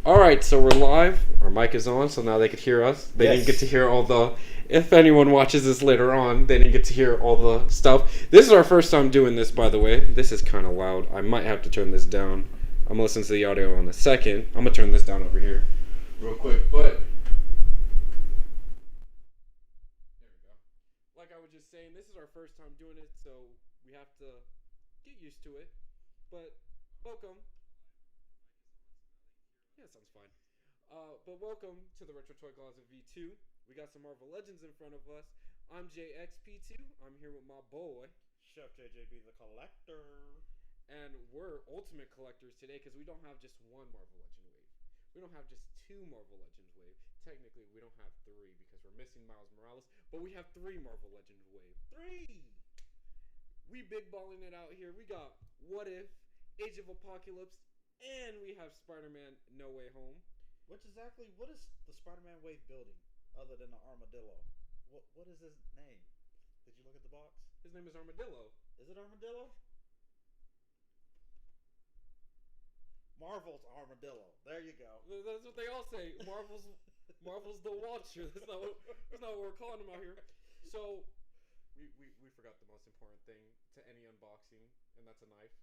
Alright, so we're live. Our mic is on, so now they could hear us. They didn't get to hear all the... If anyone watches this later on, they didn't get to hear all the stuff. This is our first time doing this, by the way. This is kind of loud. I might have to turn this down. I'm listening to the audio on the second. I'm going to turn this down over here real quick, but... There we go. Like I was just saying, this is our first time doing it, so we have to get used to it. But, welcome. Yeah, sounds fine. But welcome to the Retro Toy Closet V2. We got some Marvel Legends in front of us. I'm JXP2. I'm here with my boy, Chef JJB the Collector. And we're ultimate collectors today because we don't have just one Marvel Legend wave. We don't have just two Marvel Legends wave. Technically, we don't have three because we're missing Miles Morales, but we have three Marvel Legends wave. Three! We big balling it out here. We got What If, Age of Apocalypse, and we have Spider-Man No Way Home. What is the Spider-Man wave building other than the Armadillo? What is his name? Did you look at the box? His name is Armadillo. Is it Armadillo? Marvel's Armadillo. There you go. That's what they all say. Marvel's the Watcher. That's not what we're calling him out here. So we forgot the most important thing to any unboxing, and that's a knife.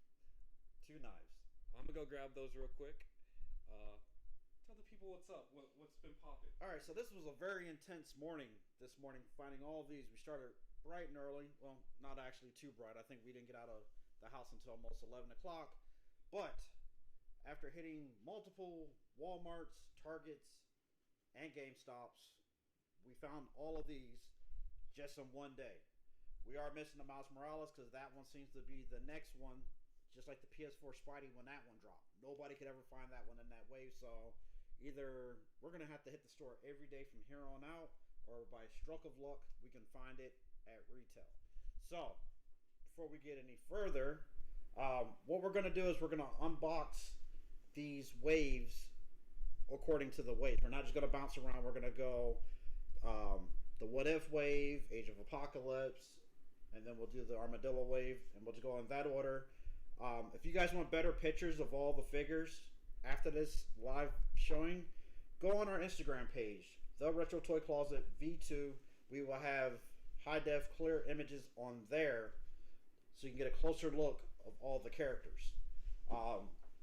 2 knives. I'm gonna go grab those real quick. Tell the people what's up. What's been popping? All right, so this was a very intense morning. This morning, finding all of these. We started bright and early. Well, not actually too bright. I think we didn't get out of the house until almost 11 o'clock. But after hitting multiple Walmarts, Targets, and GameStops, we found all of these just in one day. We are missing the Miles Morales because that one seems to be the next one. Just like the PS4 Spidey when that one dropped. Nobody could ever find that one in that wave, so either we're going to have to hit the store every day from here on out, or by stroke of luck, we can find it at retail. So, before we get any further, what we're going to do is we're going to unbox these waves according to the wave. We're not just going to bounce around. We're going to go the What If wave, Age of Apocalypse, and then we'll do the Armadillo wave, and we'll just go in that order. If you guys want better pictures of all the figures after this live showing, go on our Instagram page, The Retro Toy Closet V2. We will have high-def clear images on there so you can get a closer look of all the characters.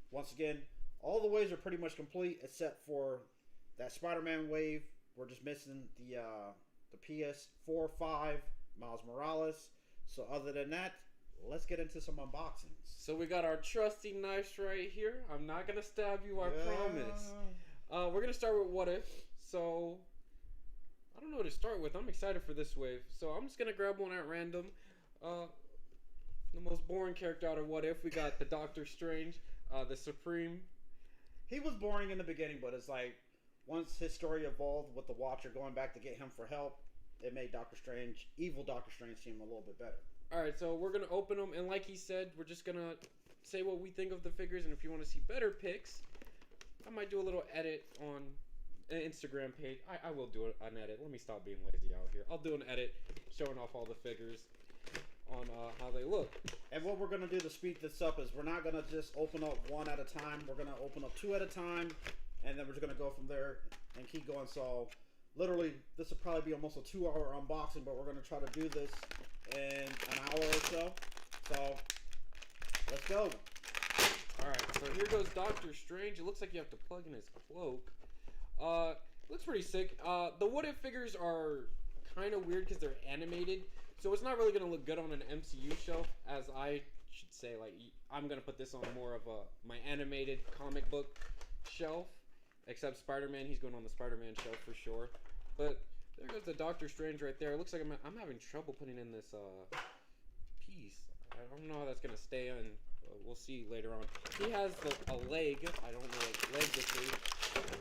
Once again, all the waves are pretty much complete except for that Spider-Man wave. We're just missing the PS4, 5, Miles Morales. So other than that, let's get into some unboxings. So we got our trusty knives right here. I'm not going to stab you, I promise. We're going to start with What If. So, I don't know what to start with. I'm excited for this wave. So I'm just going to grab one at random. The most boring character out of What If. We got the Doctor Strange, the Supreme. He was boring in the beginning, but it's like, once his story evolved with the Watcher going back to get him for help, it made Doctor Strange, evil Doctor Strange, seem a little bit better. Alright, so we're going to open them, and like he said, we're just going to say what we think of the figures, and if you want to see better pics, I might do a little edit on an Instagram page. I will do an edit. Let me stop being lazy out here. I'll do an edit showing off all the figures on how they look. And what we're going to do to speed this up is we're not going to just open up one at a time. We're going to open up 2 at a time, and then we're just going to go from there and keep going. So, literally, this will probably be almost a 2-hour unboxing, but we're going to try to do this in an hour or so. So, let's go. Alright, so here goes Doctor Strange. It looks like you have to plug in his cloak. Looks pretty sick. The What If figures are kind of weird because they're animated. So it's not really going to look good on an MCU shelf, as I should say. Like, I'm going to put this on more of my animated comic book shelf. Except Spider-Man, he's going on the Spider-Man shelf for sure. But there goes the Doctor Strange right there. It looks like I'm having trouble putting in this piece. I don't know how that's going to stay in. We'll see later on. He has a leg. I don't know what leg this is.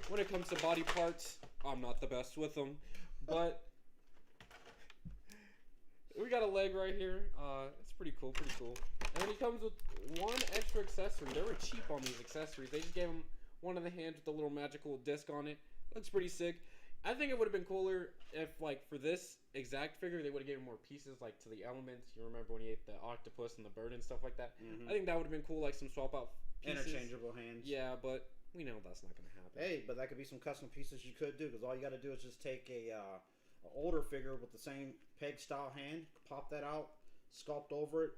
When it comes to body parts, I'm not the best with them. But we got a leg right here. It's pretty cool, And then he comes with one extra accessory. They were cheap on these accessories. They just gave him one in the hand with a little magical disc on it. Looks pretty sick. I think it would have been cooler if, like, for this exact figure, they would have given more pieces, like, to the elements. You remember when he ate the octopus and the bird and stuff like that? Mm-hmm. I think that would have been cool, like some swap out pieces. Interchangeable hands. Yeah, but We know that's not gonna happen. Hey, but that could be some custom pieces you could do, because all you got to do is just take a older figure with the same peg style hand, pop that out, sculpt over it,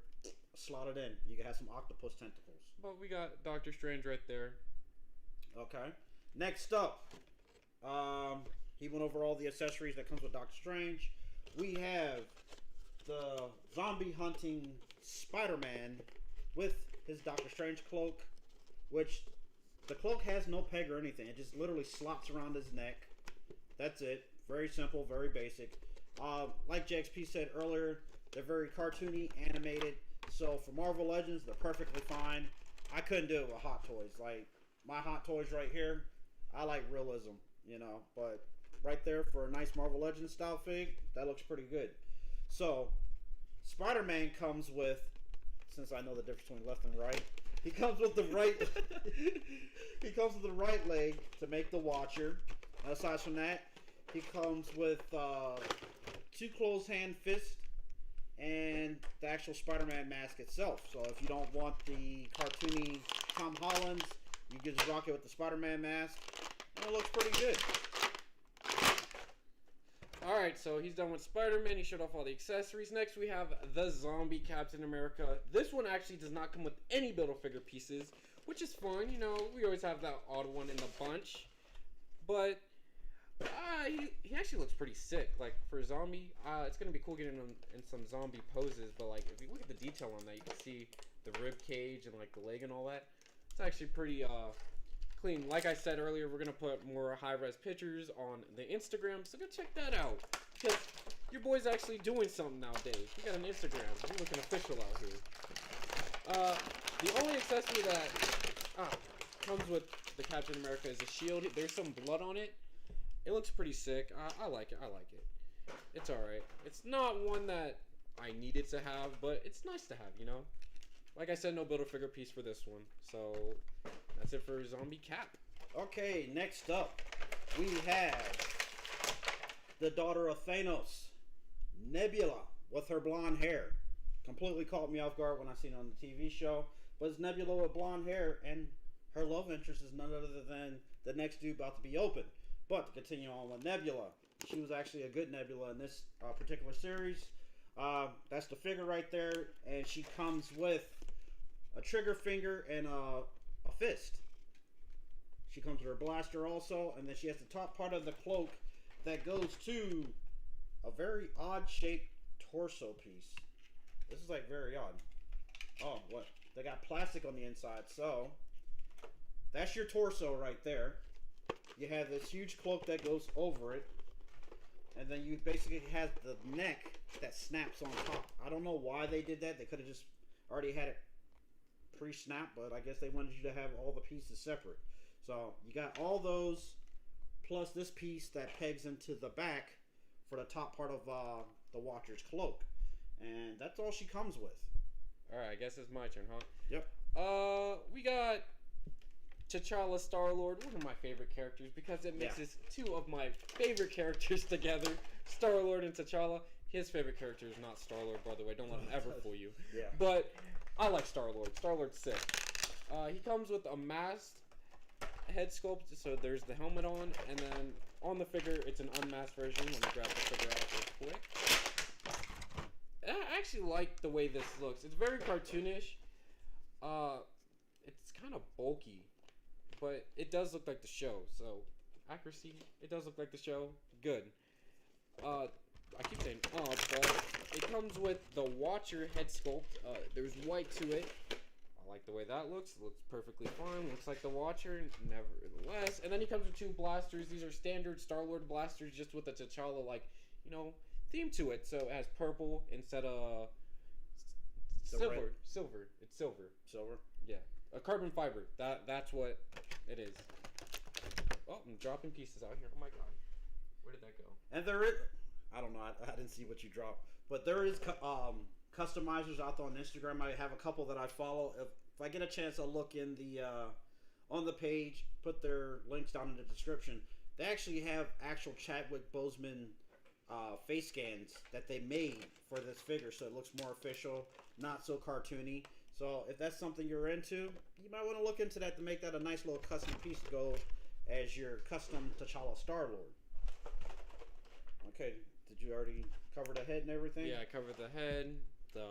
slot it in. You can have some octopus tentacles. But we got Doctor Strange right there. Okay. Next up, he went over all the accessories that comes with Doctor Strange. We have the zombie hunting Spider-Man with his Doctor Strange cloak, which the cloak has no peg or anything. It just literally slops around his neck. That's it. Very simple, very basic. Like JXP said earlier, they're very cartoony, animated. So for Marvel Legends, they're perfectly fine. I couldn't do it with Hot Toys. Like, my Hot Toys right here, I like realism, you know. But right there for a nice Marvel Legends style fig, that looks pretty good. So, Spider-Man comes with, since I know the difference between left and right, he comes with the right he comes with the right leg to make the Watcher. Aside from that, he comes with 2 closed hand fists and the actual Spider-Man mask itself. So if you don't want the cartoony Tom Holland's, you can just rock it with the Spider-Man mask, and it looks pretty good. Alright, so he's done with Spider-Man. He showed off all the accessories. Next, we have the zombie Captain America. This one actually does not come with any Build-A-Figure pieces, which is fun. You know, we always have that odd one in the bunch. But he actually looks pretty sick. Like, for a zombie, it's going to be cool getting him in some zombie poses. But, like, if you look at the detail on that, you can see the rib cage and, like, the leg and all that. It's actually pretty clean. Like I said earlier, we're going to put more high-res pictures on the Instagram, so go check that out. Because your boy's actually doing something nowadays. We got an Instagram. We're looking official out here. The only accessory that comes with the Captain America is a shield. There's some blood on it. It looks pretty sick. I like it. I like it. It's alright. It's not one that I needed to have, but it's nice to have, you know? Like I said, no Build-A-Figure piece for this one. So, that's it for Zombie Cap. Okay, next up, we have the daughter of Thanos, Nebula, with her blonde hair. Completely caught me off guard when I seen it on the TV show. But it's Nebula with blonde hair, and her love interest is none other than the next dude about to be opened. But to continue on with Nebula, she was actually a good Nebula in this particular series. That's the figure right there, and she comes with a trigger finger and a fist. She comes with her blaster also, and then she has the top part of the cloak that goes to a very odd shaped torso piece. This is like very odd. Oh, what? They got plastic on the inside, so that's your torso right there. You have this huge cloak that goes over it, and then you basically have the neck that snaps on top. I don't know why they did that. They could have just already had it pre-snapped, but I guess they wanted you to have all the pieces separate. So you got all those, plus this piece that pegs into the back for the top part of the Watcher's cloak. And that's all she comes with. Alright, I guess it's my turn, huh? Yep. We got T'Challa Star-Lord, one of my favorite characters, because it mixes two of my favorite characters together, Star-Lord and T'Challa. His favorite character is not Star-Lord, by the way. Don't let him ever fool you. Yeah. But I like Star-Lord. Star-Lord's sick. He comes with a masked head sculpt, so there's the helmet on, and then on the figure, it's an unmasked version. Let me grab the figure out real quick. I actually like the way this looks. It's very cartoonish. It's kind of bulky, but it does look like the show. So, accuracy, it does look like the show. Good. I keep saying but it comes with the Watcher head sculpt. There's white to it. I like the way that looks. It looks perfectly fine. Looks like the Watcher, nevertheless. And then he comes with two blasters. These are standard Star-Lord blasters, just with a T'Challa, like, you know, theme to it. So it has purple instead of silver. Silver. It's silver. Silver? Yeah. A carbon fiber. That's what it is. Oh, I'm dropping pieces out here. Oh my god. Where did that go? And there is, I don't know, I didn't see what you dropped. But there is customizers out there on Instagram. I have a couple that I follow. If I get a chance, I'll look in the on the page, put their links down in the description. They actually have actual Chadwick Boseman face scans that they made for this figure, so it looks more official, not so cartoony. So So if that's something you're into, you might want to look into that to make that a nice little custom piece to go as your custom T'Challa Star-Lord. Okay, did you already cover the head and everything? Yeah, I covered the head, the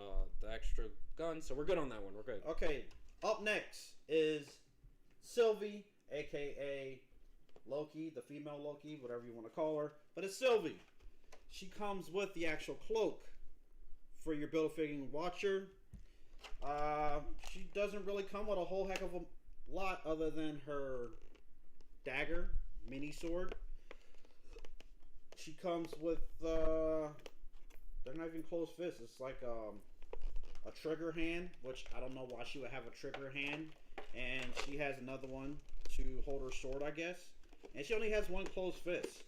extra gun, so we're good on that one. We're good. Okay, up next is Sylvie, aka Loki, the female Loki, whatever you want to call her. But it's Sylvie. She comes with the actual cloak for your Build-A-Figure Watcher. She doesn't really come with a whole heck of a lot other than her dagger, mini sword. She comes with, they're not even closed fists. It's like a trigger hand, which I don't know why she would have a trigger hand. And she has another one to hold her sword, I guess. And she only has one closed fist.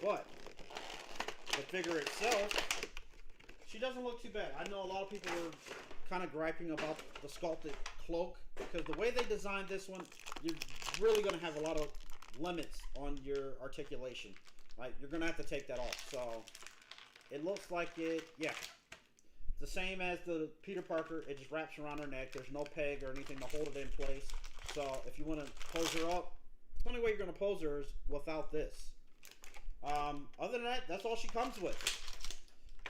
But the figure itself, she doesn't look too bad. I know a lot of people were kind of griping about the sculpted cloak, because the way they designed this one, you're really going to have a lot of limits on your articulation. Like, you're going to have to take that off. So, it looks like it, yeah. It's the same as the Peter Parker. It just wraps around her neck. There's no peg or anything to hold it in place. So, if you want to pose her up, the only way you're going to pose her is without this. Other than that, that's all she comes with.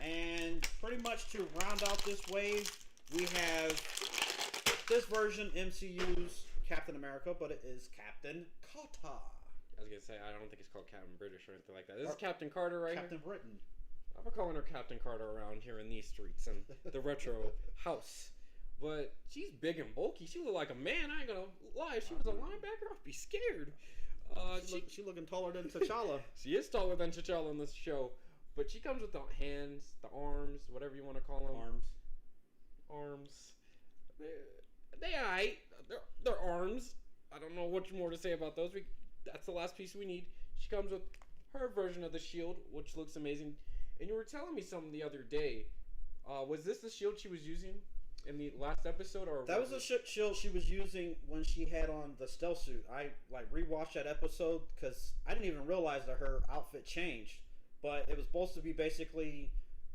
And pretty much to round out this wave, we have this version, MCU's Captain America, but it is Captain Carter. I was going to say, I don't think it's called Captain British or anything like that. This is Captain Carter right Captain here. Britain. I've been calling her Captain Carter around here in these streets and the retro house. But she's big and bulky. She look like a man. I ain't going to lie. If she was a linebacker, I'd be scared. She looking taller than T'Challa. She is taller than T'Challa in this show. But she comes with the hands, the arms, whatever you want to call them. Arms. They aight. They're arms. I don't know what more to say about those. That's the last piece we need. She comes with her version of the shield, which looks amazing. And you were telling me something the other day. Was this the shield she was using in the last episode, or that was the shield she was using when she had on the stealth suit? I rewatched that episode because I didn't even realize that her outfit changed. But it was supposed to be basically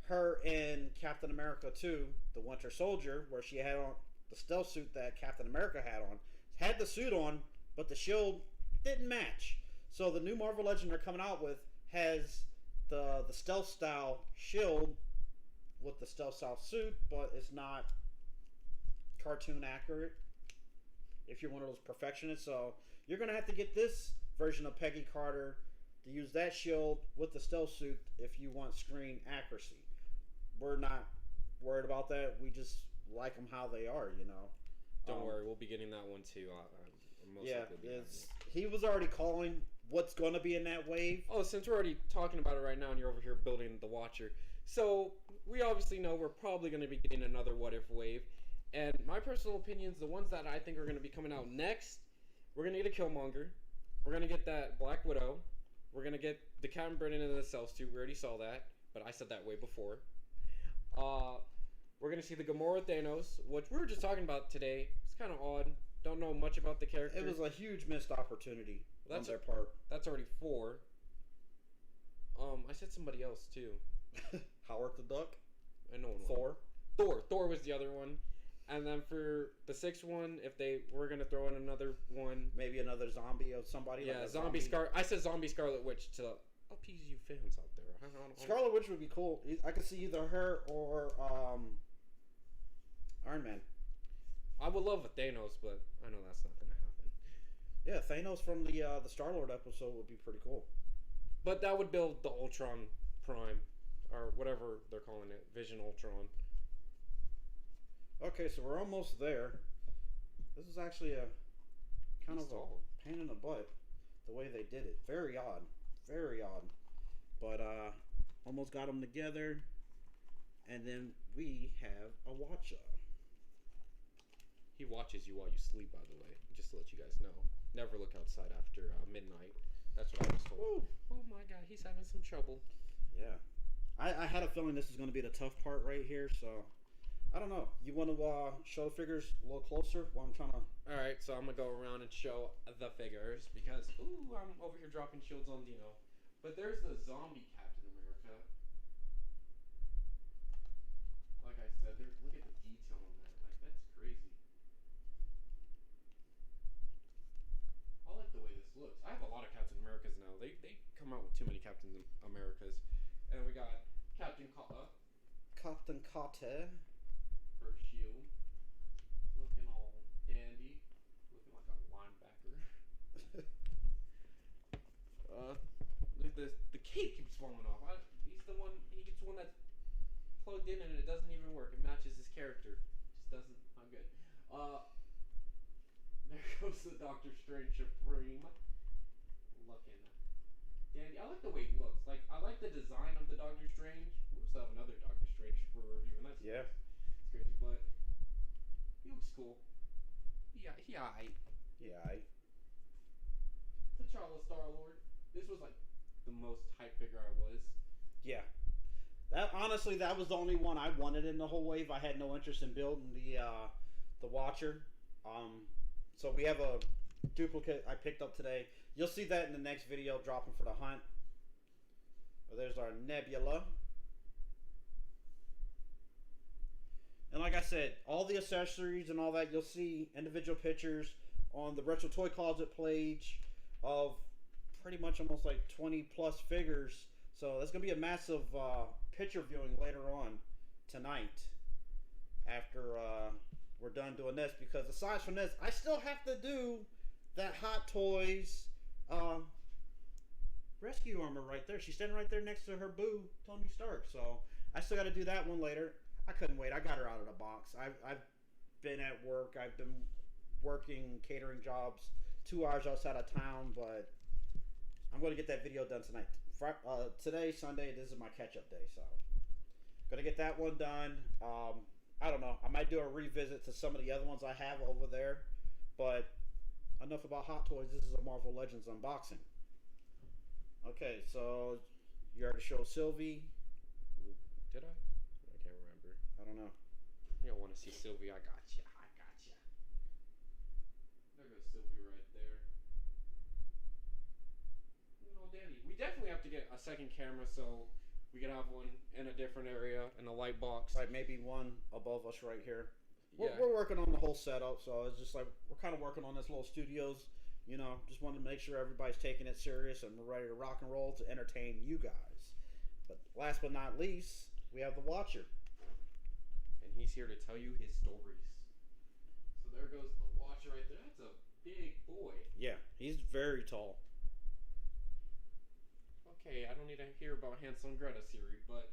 her in Captain America 2, the Winter Soldier, where she had on the stealth suit that Captain America had on. Had the suit on, but the shield didn't match. So the new Marvel Legend they're coming out with has the stealth style shield with the stealth style suit, but it's not cartoon accurate if you're one of those perfectionists. So you're going to have to get this version of Peggy Carter to use that shield with the stealth suit if you want screen accuracy. We're not worried about that. We just like them how they are, you know. Don't worry, we'll be getting that one too. He was already calling what's going to be in that wave. Oh, since we're already talking about it right now and you're over here building the Watcher. So, we obviously know we're probably going to be getting another What If wave. And my personal opinions, the ones that I think are going to be coming out next, we're going to get a Killmonger. We're going to get that Black Widow. We're going to get the Captain Britain in the Stealth Suit. We already saw that, but I said that way before. We're going to see the Gamora Thanos, which we were just talking about today. It's kind of odd. Don't know much about the character. It was a huge missed opportunity on their part. That's already 4. I said somebody else, too. Howard the Duck? I know Thor? Thor was the other one. And then for the 6th one, if they were going to throw in another one. Maybe another zombie of somebody. Yeah, like I said zombie Scarlet Witch to appease you fans out there. Scarlet Witch would be cool. I could see either her or Iron Man. I would love a Thanos, but I know that's not going to happen. Yeah, Thanos from the Star-Lord episode would be pretty cool. But that would build the Ultron Prime, or whatever they're calling it, Vision Ultron. Okay, so we're almost there. This is actually a kind of a pain in the butt, the way they did it. Very odd. Very odd. But, almost got them together. And then we have a Watcher. He watches you while you sleep, by the way. Just to let you guys know. Never look outside after midnight. That's what I was told. Ooh. Oh my god, he's having some trouble. Yeah. I had a feeling this is going to be the tough part right here, so I don't know. You want to show the figures a little closer while I'm trying to... Alright, so I'm going to go around and show the figures because, I'm over here dropping shields on Dino. But there's the zombie Captain America. Like I said, look at the detail on that. Like, that's crazy. Captain Carter. Her shield. Looking all dandy. Looking like a linebacker. The cape keeps falling off. He gets one that's plugged in and it doesn't even work. It matches his character. Just doesn't. Not good. There goes the Doctor Strange Supreme. Looking dandy. I like the way he looks. Like, I like the design of the Doctor Strange. We also have another Doctor Strange for review, and that's it's crazy, but he looks cool. Yeah, he aight. Yeah, I. T'Challa Star-Lord. This was like the most hype figure I was. Yeah. That honestly, that was the only one I wanted in the whole wave. I had no interest in building the Watcher. So we have a duplicate I picked up today. You'll see that in the next video dropping for the hunt. There's our Nebula. And like I said, all the accessories and all that, you'll see individual pictures on the Retro Toy Closet page of pretty much almost like 20 plus figures. So that's going to be a massive picture viewing later on tonight after we're done doing this, because aside from this, I still have to do that Hot Toys rescue armor right there. She's standing right there next to her boo, Tony Stark. So I still got to do that one later. I couldn't wait. I got her out of the box. I've been at work. I've been working catering jobs 2 hours outside of town, but I'm going to get that video done tonight. Today, Sunday, this is my catch-up day, so going to get that one done. I don't know. I might do a revisit to some of the other ones I have over there, but enough about Hot Toys. This is a Marvel Legends unboxing. Okay, so you already showed Sylvie. Did I? I can't remember. I don't know. You don't want to see Sylvie. I got you. I got you. There goes Sylvie right there. Little dandy. We definitely have to get a second camera so we can have one in a different area in a light box. Like maybe one above us right here. We're working on the whole setup, so it's just like we're kind of working on this little studios. You know, just wanted to make sure everybody's taking it serious and we're ready to rock and roll to entertain you guys. But last but not least, we have the Watcher. And he's here to tell you his stories. So there goes the Watcher right there. That's a big boy. Yeah, he's very tall. Okay, I don't need to hear about Hansel and Gretel series, but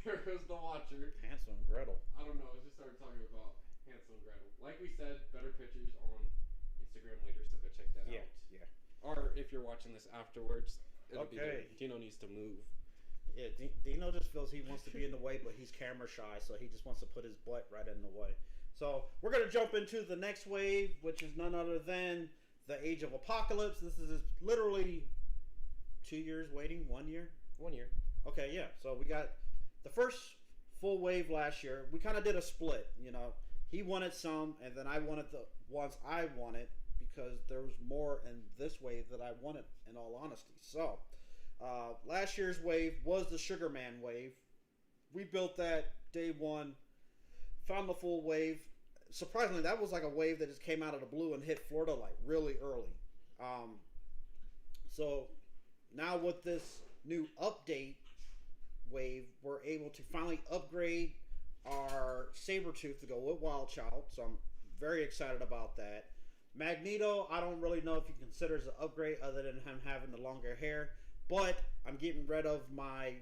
there goes the Watcher. Hansel and Gretel. I don't know, I just started talking about Hansel and Gretel. Like we said, better pictures on Instagram later, so go check that out. Yeah. Or if you're watching this afterwards, it'll be there. Okay. Dino needs to move. Yeah, Dino just feels he wants to be in the way, but he's camera shy, so he just wants to put his butt right in the way. So we're going to jump into the next wave, which is none other than the Age of Apocalypse. This is literally 2 years waiting, 1 year? 1 year. Okay, yeah. So we got the first full wave last year. We kind of did a split, you know. He wanted some, and then I wanted the ones I wanted because there was more in this wave that I wanted, in all honesty. So, last year's wave was the Sugar Man wave. We built that day one, found the full wave. Surprisingly, that was like a wave that just came out of the blue and hit Florida like really early. So now with this new update wave, we're able to finally upgrade our Sabretooth to go with Wild Child. So I'm very excited about that. Magneto, I don't really know if you consider as an upgrade other than him having the longer hair. But I'm getting rid of my...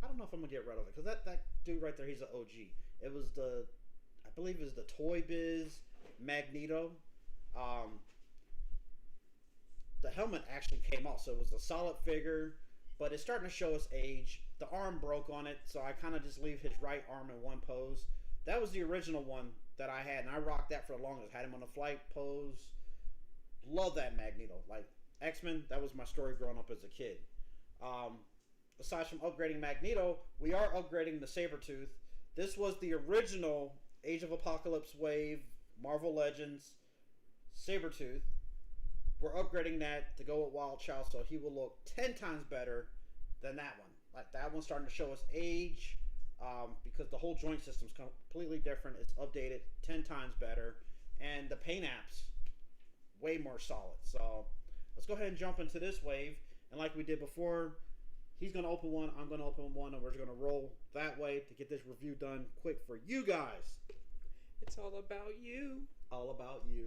I don't know if I'm going to get rid of it. Because that dude right there, he's an OG. It was the... I believe it was the Toy Biz Magneto. The helmet actually came off. So it was a solid figure. But it's starting to show its age. The arm broke on it. So I kind of just leave his right arm in one pose. That was the original one that I had. And I rocked that for the longest. Had him on a flight pose. Love that Magneto. Like... X-Men, that was my story growing up as a kid. Aside from upgrading Magneto, we are upgrading the Sabretooth. This was the original Age of Apocalypse wave, Marvel Legends, Sabretooth. We're upgrading that to go with Wild Child, so he will look 10 times better than that one. Like, that one's starting to show us age, because the whole joint system's completely different. It's updated 10 times better, and the paint apps, way more solid. So... let's go ahead and jump into this wave. And like we did before, He's going to open one, I'm going to open one, and we're just going to roll that way to get this review done quick for you guys. It's all about you. All about you.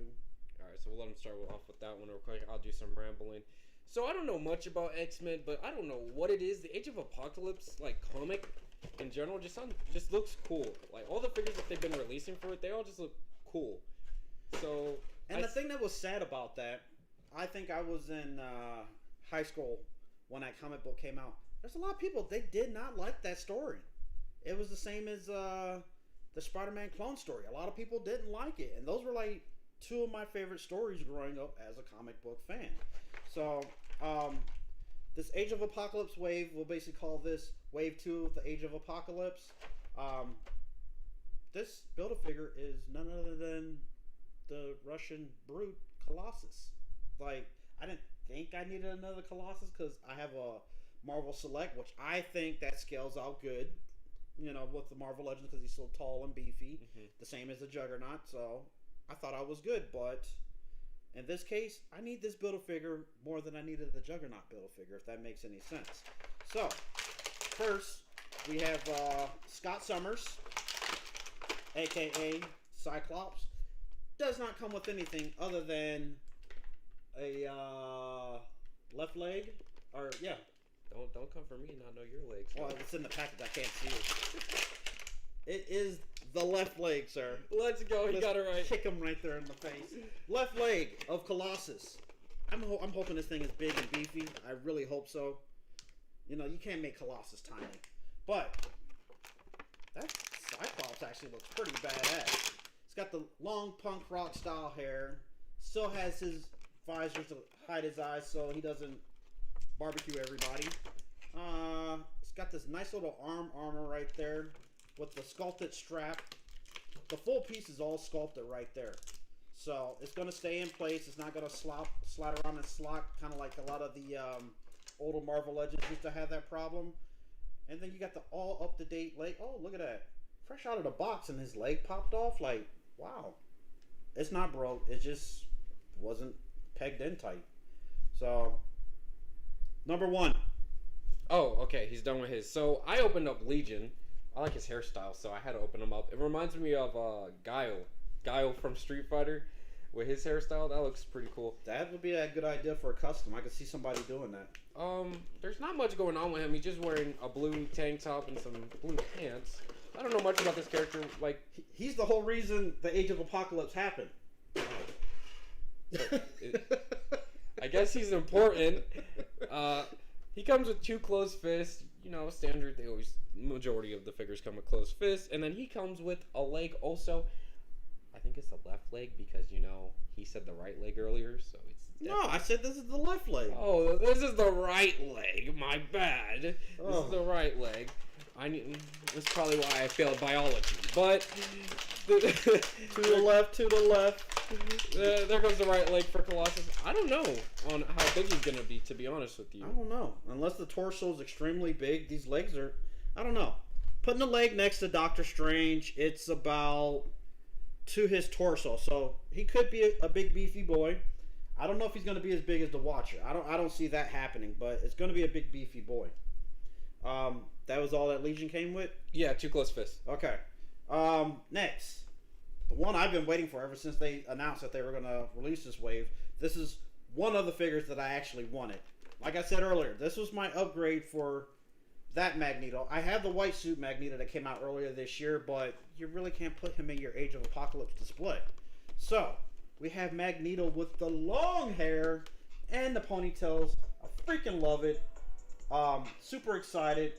All right, so we'll let him start off with that one real quick. I'll do some rambling. So I don't know much about X-Men, but I don't know what it is. The Age of Apocalypse, like, comic in general just looks cool. Like, all the figures that they've been releasing for it, they all just look cool. So, and the thing that was sad about that, I think I was in high school when that comic book came out. There's a lot of people, they did not like that story. It was the same as the Spider-Man clone story. A lot of people didn't like it, and those were like two of my favorite stories growing up as a comic book fan. So, this Age of Apocalypse wave, we'll basically call this Wave 2 of the Age of Apocalypse. This Build-A-Figure is none other than the Russian brute Colossus. Like, I didn't think I needed another Colossus because I have a Marvel Select, which I think that scales out good, you know, with the Marvel Legends because he's so tall and beefy. Mm-hmm. The same as the Juggernaut, so I thought I was good, but in this case, I need this Build-A-Figure more than I needed the Juggernaut Build-A-Figure, if that makes any sense. So, first, we have Scott Summers, a.k.a. Cyclops. Does not come with anything other than a left leg, or, yeah. Don't come for me and not know your legs. Well, it's in the package, I can't see it. It is the left leg, sir. Let's go. He got it right. Kick him right there in the face. Left leg of Colossus. I'm hoping this thing is big and beefy. I really hope so. You know, you can't make Colossus tiny. But that Cyclops actually looks pretty badass. It's got the long punk rock style hair. Still has his visor to hide his eyes so he doesn't barbecue everybody. It's got this nice little armor right there with the sculpted strap. The full piece is all sculpted right there. So it's going to stay in place. It's not going to slide around and slot, kind of like a lot of the older Marvel Legends used to have that problem. And then you got the all up-to-date leg. Oh, look at that. Fresh out of the box and his leg popped off. Like, wow. It's not broke. It just wasn't pegged in tight. So, number one. Oh, okay. He's done with his. So, I opened up Legion. I like his hairstyle, so I had to open him up. It reminds me of Guile from Street Fighter with his hairstyle. That looks pretty cool. That would be a good idea for a custom. I could see somebody doing that. There's not much going on with him. He's just wearing a blue tank top and some blue pants. I don't know much about this character. Like, he's the whole reason the Age of Apocalypse happened. I guess he's important. He comes with 2 closed fists. You know, standard. Majority of the figures come with closed fists. And then he comes with a leg also. I think it's the left leg because, you know, he said the right leg earlier. So it's no, I said this is the left leg. Oh, this is the right leg. My bad. This is the right leg. That's probably why I failed biology. But to the left. There goes the right leg for Colossus. I don't know on how big he's gonna be. To be honest with you, I don't know. Unless the torso is extremely big, these legs are. I don't know. Putting the leg next to Doctor Strange, it's about to his torso, so he could be a big beefy boy. I don't know if he's gonna be as big as the Watcher. I don't see that happening, but it's gonna be a big beefy boy. That was all that Legion came with? Yeah, 2 closed fists. Okay. Next. The one I've been waiting for ever since they announced that they were going to release this wave. This is one of the figures that I actually wanted. Like I said earlier, this was my upgrade for that Magneto. I have the white suit Magneto that came out earlier this year, but you really can't put him in your Age of Apocalypse display. So, we have Magneto with the long hair and the ponytails. I freaking love it. Super excited.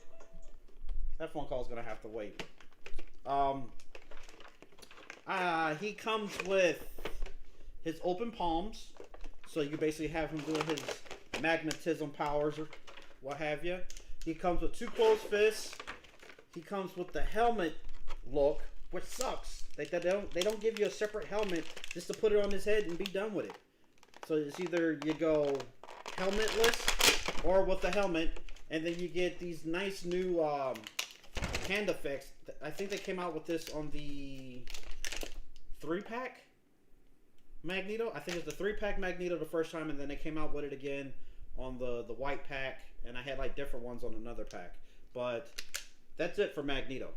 That phone call is gonna have to wait. He comes with his open palms, so you basically have him doing his magnetism powers or what have you. He comes with 2 closed fists. He comes with the helmet look, which sucks. They don't give you a separate helmet just to put it on his head and be done with it. So it's either you go helmetless or with the helmet, and then you get these nice new hand effects. I think they came out with this on the 3-pack Magneto. I think it's the 3-pack Magneto the first time, and then they came out with it again on the white pack, and I had like different ones on another pack. But that's it for Magneto.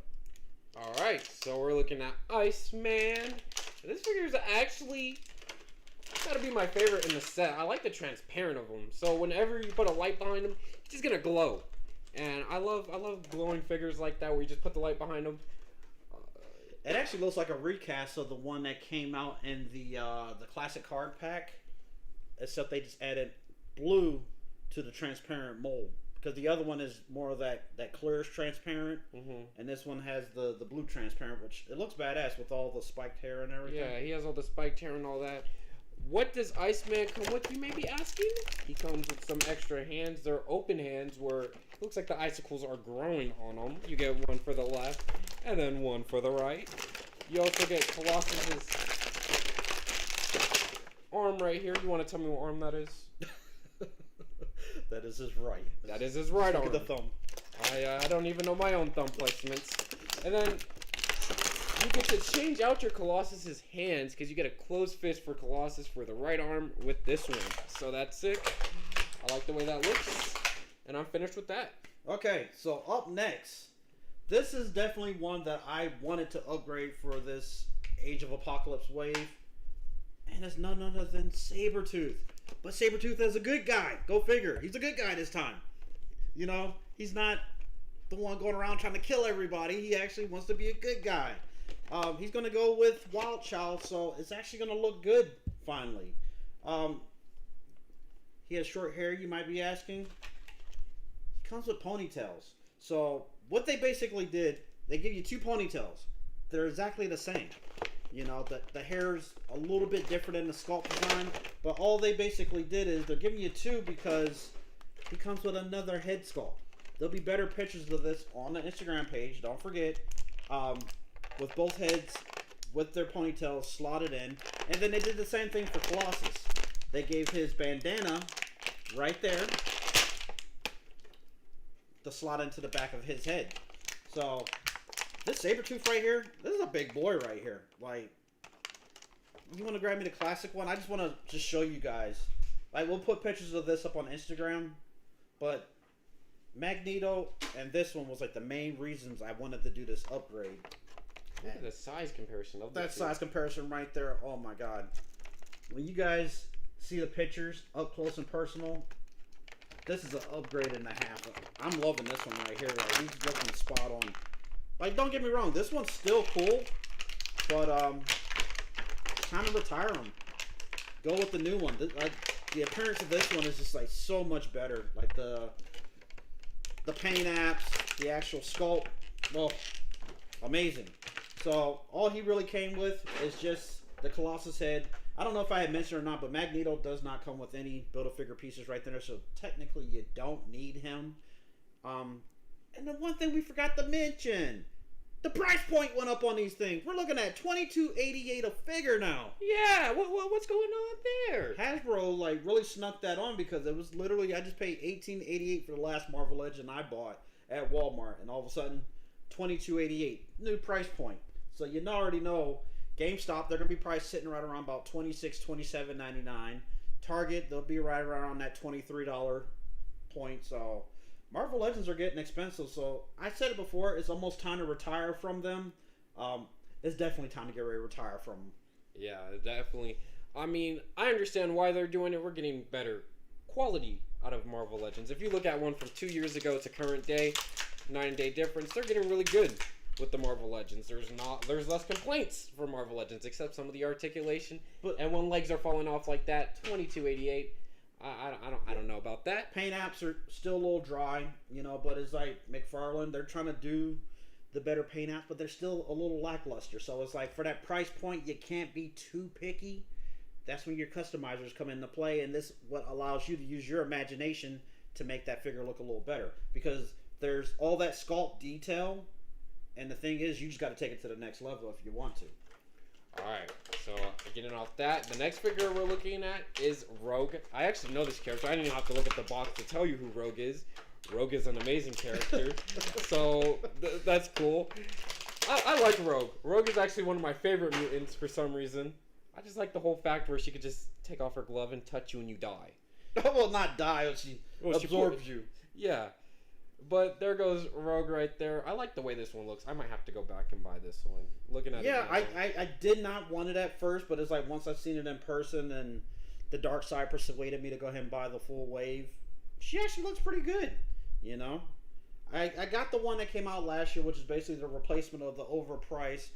Alright, so we're looking at Iceman. This figure is actually gotta be my favorite in the set. I like the transparent of him. So whenever you put a light behind him, he's just gonna glow. And I love glowing figures like that where you just put the light behind them. It actually looks like a recast of the one that came out in the classic card pack, except they just added blue to the transparent mold. Because the other one is more of that clearish transparent, and this one has the blue transparent, which it looks badass with all the spiked hair and everything. Yeah, he has all the spiked hair and all that. What does Iceman come with, you may be asking? He comes with some extra hands. They're open hands where it looks like the icicles are growing on them. You get one for the left and then one for the right. You also get Colossus's arm right here. You want to tell me what arm that is? That is his right. That is his right arm. Look at the thumb. I don't even know my own thumb placements. And then you get to change out your Colossus's hands because you get a closed fist for Colossus for the right arm with this one. So that's sick. I like the way that looks. And I'm finished with that. Okay, so up next, this is definitely one that I wanted to upgrade for this Age of Apocalypse wave. And it's none other than Sabretooth. But Sabretooth is a good guy. Go figure. He's a good guy this time. You know, he's not the one going around trying to kill everybody. He actually wants to be a good guy. He's going to go with Wild Child, so it's actually going to look good, finally. He has short hair, you might be asking. He comes with ponytails. So, what they basically did, they give you two ponytails. They're exactly the same. You know, the hair's a little bit different in the sculpt design, but all they basically did is they're giving you two because he comes with another head sculpt. There'll be better pictures of this on the Instagram page, don't forget, with both heads, with their ponytails slotted in. And then they did the same thing for Colossus. They gave his bandana right there to slot into the back of his head. So this Sabretooth right here, this is a big boy right here. Like, you want to grab me the classic one? I just want to just show you guys. Like, we'll put pictures of this up on Instagram, but Magneto and this one was like the main reasons I wanted to do this upgrade. Look at the size comparison of that size comparison right there. Oh my god. When you guys see the pictures up close and personal, this is an upgrade and a half. I'm loving this one right here. Like, he's looking spot on. Like, don't get me wrong, this one's still cool, but time to retire him. Go with the new one. The appearance of this one is just like so much better. Like the paint apps, the actual sculpt, well, amazing. So all he really came with is just the Colossus head. I don't know if I had mentioned or not, but Magneto does not come with any Build-A-Figure pieces right there, so technically you don't need him. And the one thing we forgot to mention, the price point went up on these things. We're looking at $22.88 a figure now. Yeah, what's going on there? Hasbro like really snuck that on because it was literally, I just paid $18.88 for the last Marvel Legend I bought at Walmart, and all of a sudden $22.88, new price point. So you already know GameStop, they're gonna be priced sitting right around about $26, $27.99. Target, they'll be right around that $23 point. So Marvel Legends are getting expensive, so I said it before, it's almost time to retire from them. It's definitely time to get ready to retire from them. Yeah, definitely. I mean, I understand why they're doing it. We're getting better quality out of Marvel Legends. If you look at one from 2 years ago to current day, 9-day difference, they're getting really good with the Marvel Legends. There's less complaints for Marvel Legends, except some of the articulation. And when legs are falling off like that, $22.88. I don't know about that. Paint apps are still a little dry, you know, but it's like McFarlane, they're trying to do the better paint apps, but they're still a little lackluster. So it's like for that price point, you can't be too picky. That's when your customizers come into play, and this what allows you to use your imagination to make that figure look a little better, because there's all that sculpt detail, and the thing is, you just got to take it to the next level if you want to. Alright, so getting off that, the next figure we're looking at is Rogue. I actually know this character. I didn't even have to look at the box to tell you who Rogue is. Rogue is an amazing character, so that's cool. I like Rogue. Rogue is actually one of my favorite mutants for some reason. I just like the whole fact where she could just take off her glove and touch you and you die. Well, not die, but she absorbs you. Yeah. But there goes Rogue right there. I like the way this one looks. I might have to go back and buy this one. Looking at it now. I did not want it at first, but it's like once I've seen it in person and the dark side persuaded me to go ahead and buy the full wave, she actually looks pretty good, you know? I got the one that came out last year, which is basically the replacement of the overpriced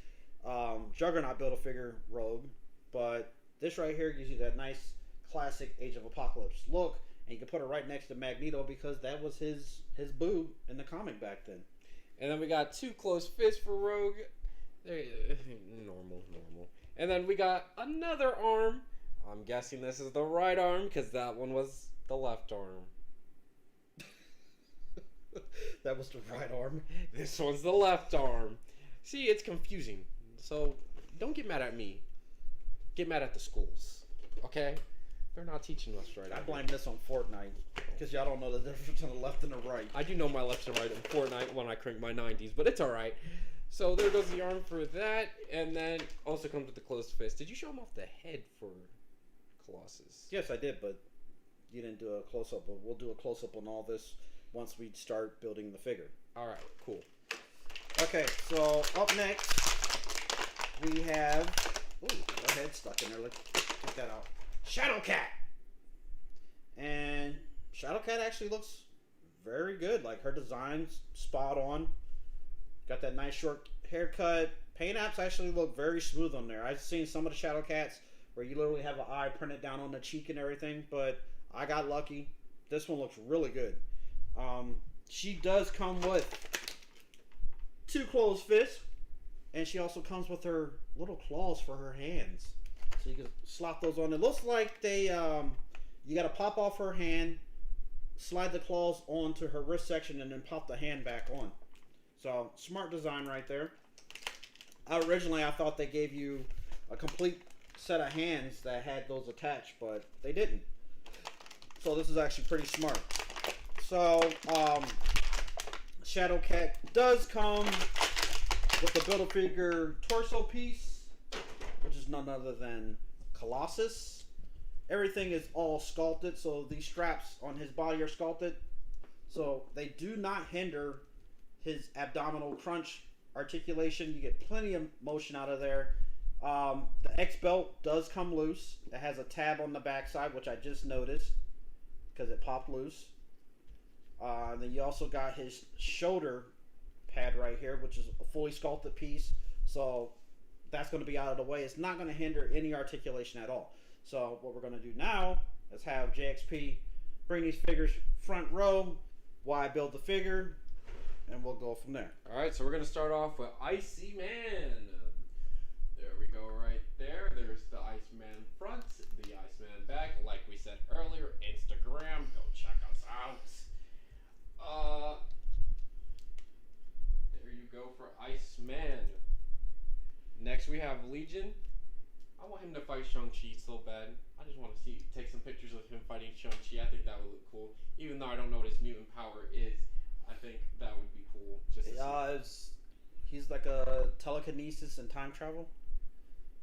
Juggernaut Build-A-Figure Rogue, but this right here gives you that nice classic Age of Apocalypse look, and you can put it right next to Magneto because that was his boo in the comic back then. And then we got 2 closed fists for Rogue. Normal. And then we got another arm. I'm guessing this is the right arm because that one was the left arm. That was the right arm. This one's the left arm. See, it's confusing. So don't get mad at me. Get mad at the schools. Okay? They're not teaching us right. I blame this on Fortnite because y'all don't know the difference between the left and the right. I do know my left and right in Fortnite when I crank my 90s, but it's alright. So there goes the arm for that, and then also comes with the closed fist. Did you show him off the head for Colossus? Yes, I did, but you didn't do a close-up. But we'll do a close-up on all this once we start building the figure. Alright, cool. Okay, so up next, we have... Ooh, my head's stuck in there. Let's take that out. Shadowcat! And Shadowcat actually looks very good. Like, her design's spot on. Got that nice short haircut. Paint apps actually look very smooth on there. I've seen some of the Shadowcats where you literally have an eye printed down on the cheek and everything, but I got lucky. This one looks really good. She does come with 2 closed fists, and she also comes with her little claws for her hands. So you can slot those on. It looks like they, you got to pop off her hand, slide the claws onto her wrist section, and then pop the hand back on. So, smart design right there. Originally, I thought they gave you a complete set of hands that had those attached, but they didn't. So, this is actually pretty smart. So, Shadowcat does come with the Build-A-Figure torso piece, which is none other than Colossus. Everything is all sculpted, so these straps on his body are sculpted. So, they do not hinder his abdominal crunch articulation. You get plenty of motion out of there. The X belt does come loose. It has a tab on the backside, which I just noticed because it popped loose. And then you also got his shoulder pad right here, which is a fully sculpted piece. So that's going to be out of the way. It's not going to hinder any articulation at all. So what we're going to do now is have JXP bring these figures front row while I build the figure, and we'll go from there. Alright, so we're going to start off with Icy Man. There we go right there. There's the Iceman front, the Iceman back. Like we said earlier, Instagram, go check us out. There you go for Iceman. Next we have Legion. I want him to fight Shang-Chi so bad. I just want to take some pictures of him fighting Shang-Chi. I think that would look cool. Even though I don't know what his mutant power is, I think that would be cool. Just to see. He's like a telekinesis and time travel.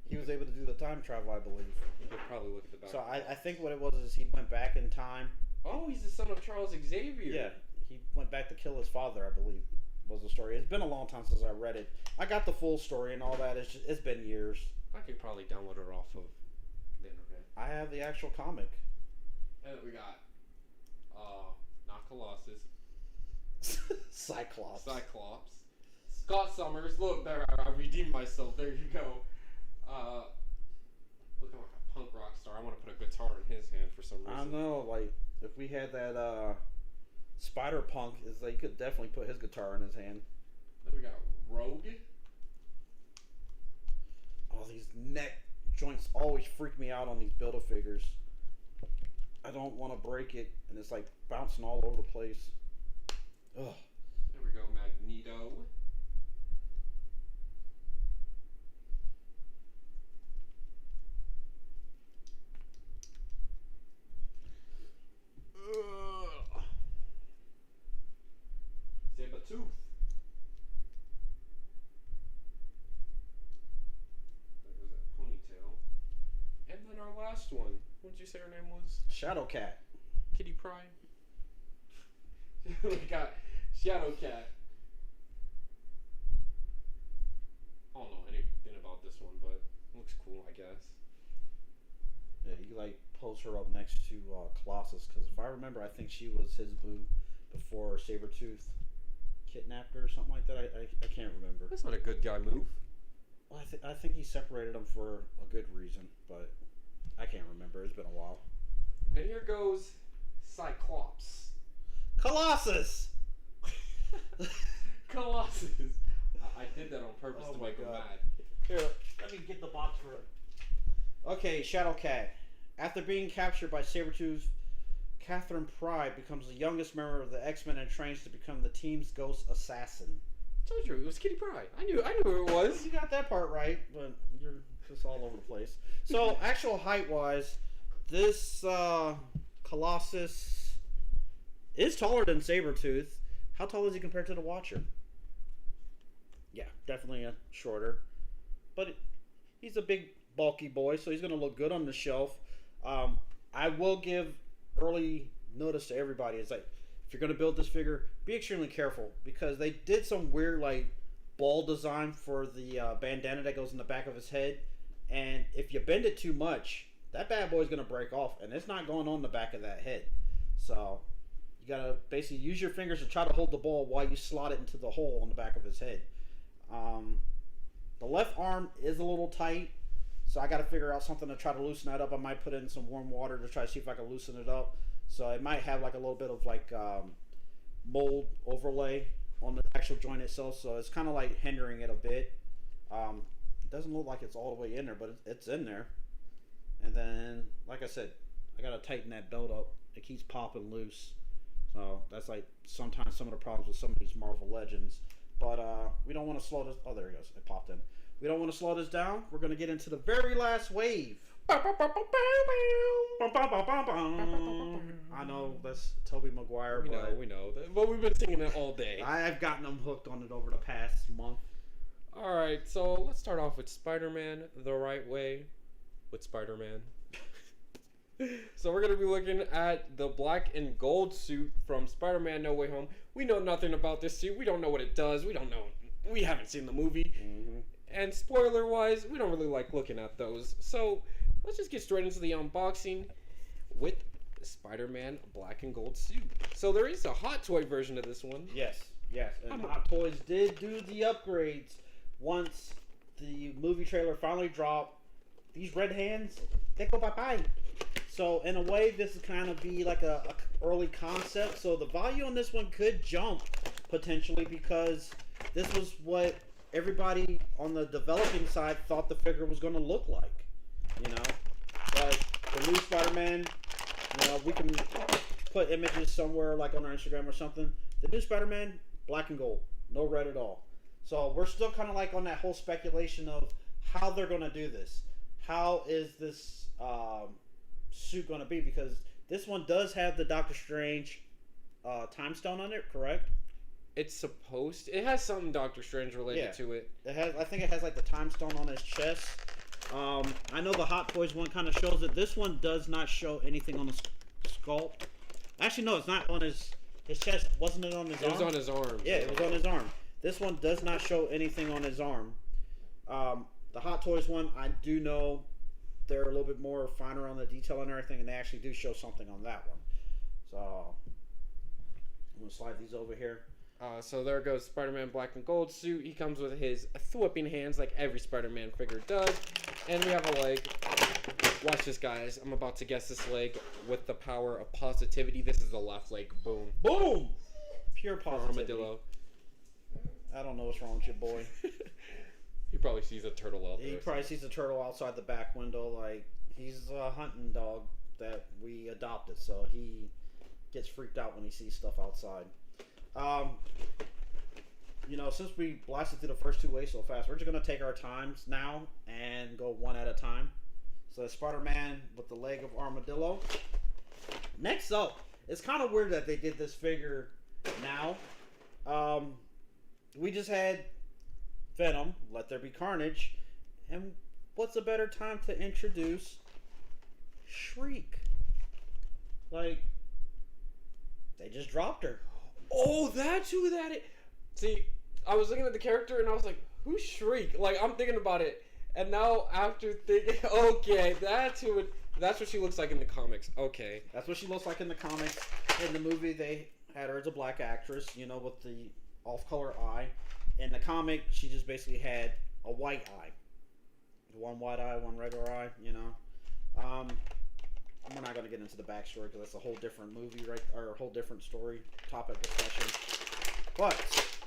He was able to do the time travel, I believe. You could probably look at the back. So I think what it was is he went back in time. Oh, he's the son of Charles Xavier. Yeah, he went back to kill his father, I believe, was the story. It's been a long time since I read it. I got the full story and all that. It's been years. I could probably download it off of the internet. I have the actual comic. And then we got, not Colossus. Cyclops. Scott Summers. Look, there, I redeemed myself. There you go. Looking like a punk rock star. I want to put a guitar in his hand for some reason. I know, like, if we had that, Spider Punk, is like, you could definitely put his guitar in his hand. Then we got Rogue. Oh, these neck joints always freak me out on these Build-A-Figures. I don't want to break it, and it's like bouncing all over the place. Ugh. There we go, Magneto. Sabretooth. There goes that ponytail. And then our last one. What did you say her name was? Shadowcat. Kitty Pryde. We got Shadow Cat. I don't know anything about this one, but it looks cool, I guess. Yeah, you like pose her up next to Colossus, because if I remember, I think she was his boo before Sabretooth kidnapped her or something like that. I can't remember. That's not a good guy move. Well, I think he separated them for a good reason, but I can't remember. It's been a while. And here goes Cyclops. Colossus! Colossus. I did that on purpose to make him mad. Here, let me get the box for it. Okay, Shadow Cat. After being captured by Sabretooth, Catherine Pryde becomes the youngest member of the X-Men and trains to become the team's ghost assassin. I told you it was Kitty Pryde. I knew who it was. You got that part right, but you're just all over the place. So, actual height-wise, this Colossus is taller than Sabretooth. How tall is he compared to the Watcher? Yeah, definitely shorter. But he's a big, bulky boy, so he's going to look good on the shelf. I will give early notice to everybody. It's like, if you're going to build this figure, be extremely careful, because they did some weird, like, ball design for the bandana that goes in the back of his head. And if you bend it too much, that bad boy's going to break off, and it's not going on the back of that head. So you got to basically use your fingers to try to hold the ball while you slot it into the hole on the back of his head. The left arm is a little tight, so I got to figure out something to try to loosen that up. I might put in some warm water to try to see if I can loosen it up. So it might have like a little bit of like mold overlay on the actual joint itself, so it's kind of like hindering it a bit. It doesn't look like it's all the way in there, but it's in there. And then, like I said, I got to tighten that belt up. It keeps popping loose. So that's like sometimes some of the problems with some of these Marvel Legends. But we don't want to slow this. Oh, there it goes. It popped in. We don't want to slow this down. We're going to get into the very last wave. I know that's Tobey Maguire. We know. But we've been singing it all day. I've gotten them hooked on it over the past month. All right, so let's start off with Spider-Man the right way with Spider-Man. So we're going to be looking at the black and gold suit from Spider-Man No Way Home. We know nothing about this suit. We don't know what it does. We don't know. We haven't seen the movie. Mm-hmm. And spoiler-wise, we don't really like looking at those. So let's just get straight into the unboxing with the Spider-Man black and gold suit. So there is a Hot Toy version of this one. Yes. And Hot Toys did do the upgrades once the movie trailer finally dropped. These red hands, they go bye-bye. So in a way, this is kind of be like a early concept. So the value on this one could jump potentially, because this was what everybody on the developing side thought the figure was going to look like, you know. But the new Spider-Man, you know, we can put images somewhere like on our Instagram or something. The new Spider-Man, black and gold, no red at all. So we're still kind of like on that whole speculation of how they're going to do this. How is this suit going to be? Because this one does have the Doctor Strange time stone on it, correct? It's supposed to. It has something Doctor Strange related to it. It has. I think it has like the time stone on his chest. I know the Hot Toys one kind of shows it. This one does not show anything on the sculpt. Actually, no, it's not on his chest. Wasn't it on his arm? It was on his arm. Yeah, it was on his arm. This one does not show anything on his arm. The Hot Toys one, I do know they're a little bit more finer on the detail and everything, and they actually do show something on that one. So I'm gonna slide these over here. So there goes Spider-Man black and gold suit. He comes with his thwipping hands like every Spider-Man figure does. And we have a leg. Watch this, guys. I'm about to guess this leg with the power of positivity. This is the left leg. Boom. Boom! Pure positivity. Armadillo. I don't know what's wrong with your boy. He probably sees a turtle out there. He probably sees a turtle outside the back window. Like, he's a hunting dog that we adopted, so he gets freaked out when he sees stuff outside. You know, since we blasted through the first two waves so fast, we're just going to take our times now and go one at a time. So Spider-Man with the leg of Armadillo. Next up, it's kind of weird that they did this figure now. We just had Venom, Let There Be Carnage, and what's a better time to introduce Shriek? Like, They just dropped her. Oh, that's who that is. See, I was looking at the character and I was like, who's Shriek? Like, I'm thinking about it. And now after thinking, okay, that's who it... That's what she looks like in the comics. Okay. That's what she looks like in the comics. In the movie, they had her as a black actress, you know, with the off-color eye. In the comic, she just basically had a white eye. One white eye, one regular eye, you know. We're not going to get into the backstory because that's a whole different movie, right? Or a whole different story, topic discussion. But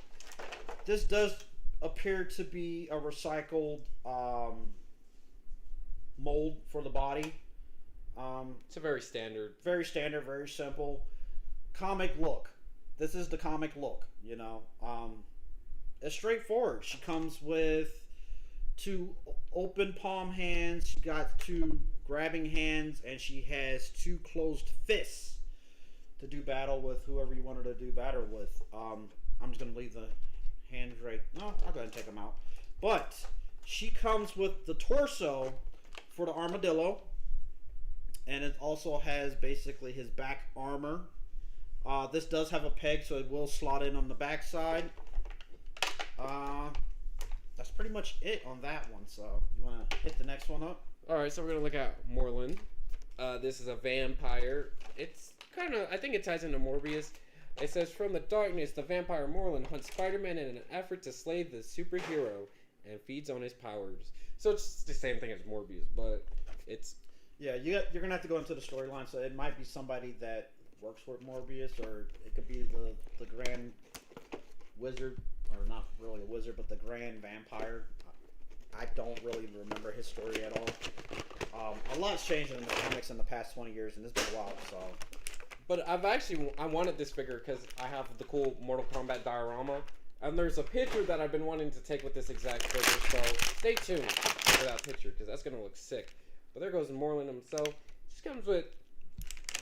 this does appear to be a recycled mold for the body. It's a very standard, very simple comic look. This is the comic look, you know. It's straightforward. She comes with 2 open palm hands. She got 2 grabbing hands, and she has 2 closed fists to do battle with whoever you want her to do battle with. I'm just gonna leave the hands right. No, I'll go ahead and take them out. But she comes with the torso for the Armadillo. And it also has basically his back armor. This does have a peg, so it will slot in on the back side. That's pretty much it on that one. So you want to hit the next one up? All right, so we're gonna look at Moreland. This is a vampire. It's kind of, I think it ties into Morbius. It says, from the darkness, the vampire Moreland hunts Spider-Man in an effort to slay the superhero and feeds on his powers. So it's the same thing as Morbius, but it's... Yeah, you're going to have to go into the storyline, so it might be somebody that works with Morbius, or it could be the Grand Wizard, or not really a wizard, but the Grand Vampire. I don't really remember his story at all. A lot's changed in the comics in the past 20 years, and it's been a while, so... But I wanted this figure because I have the cool Mortal Kombat diorama, and there's a picture that I've been wanting to take with this exact figure, so stay tuned for that picture, because that's going to look sick. But there goes Moreland himself. Just comes with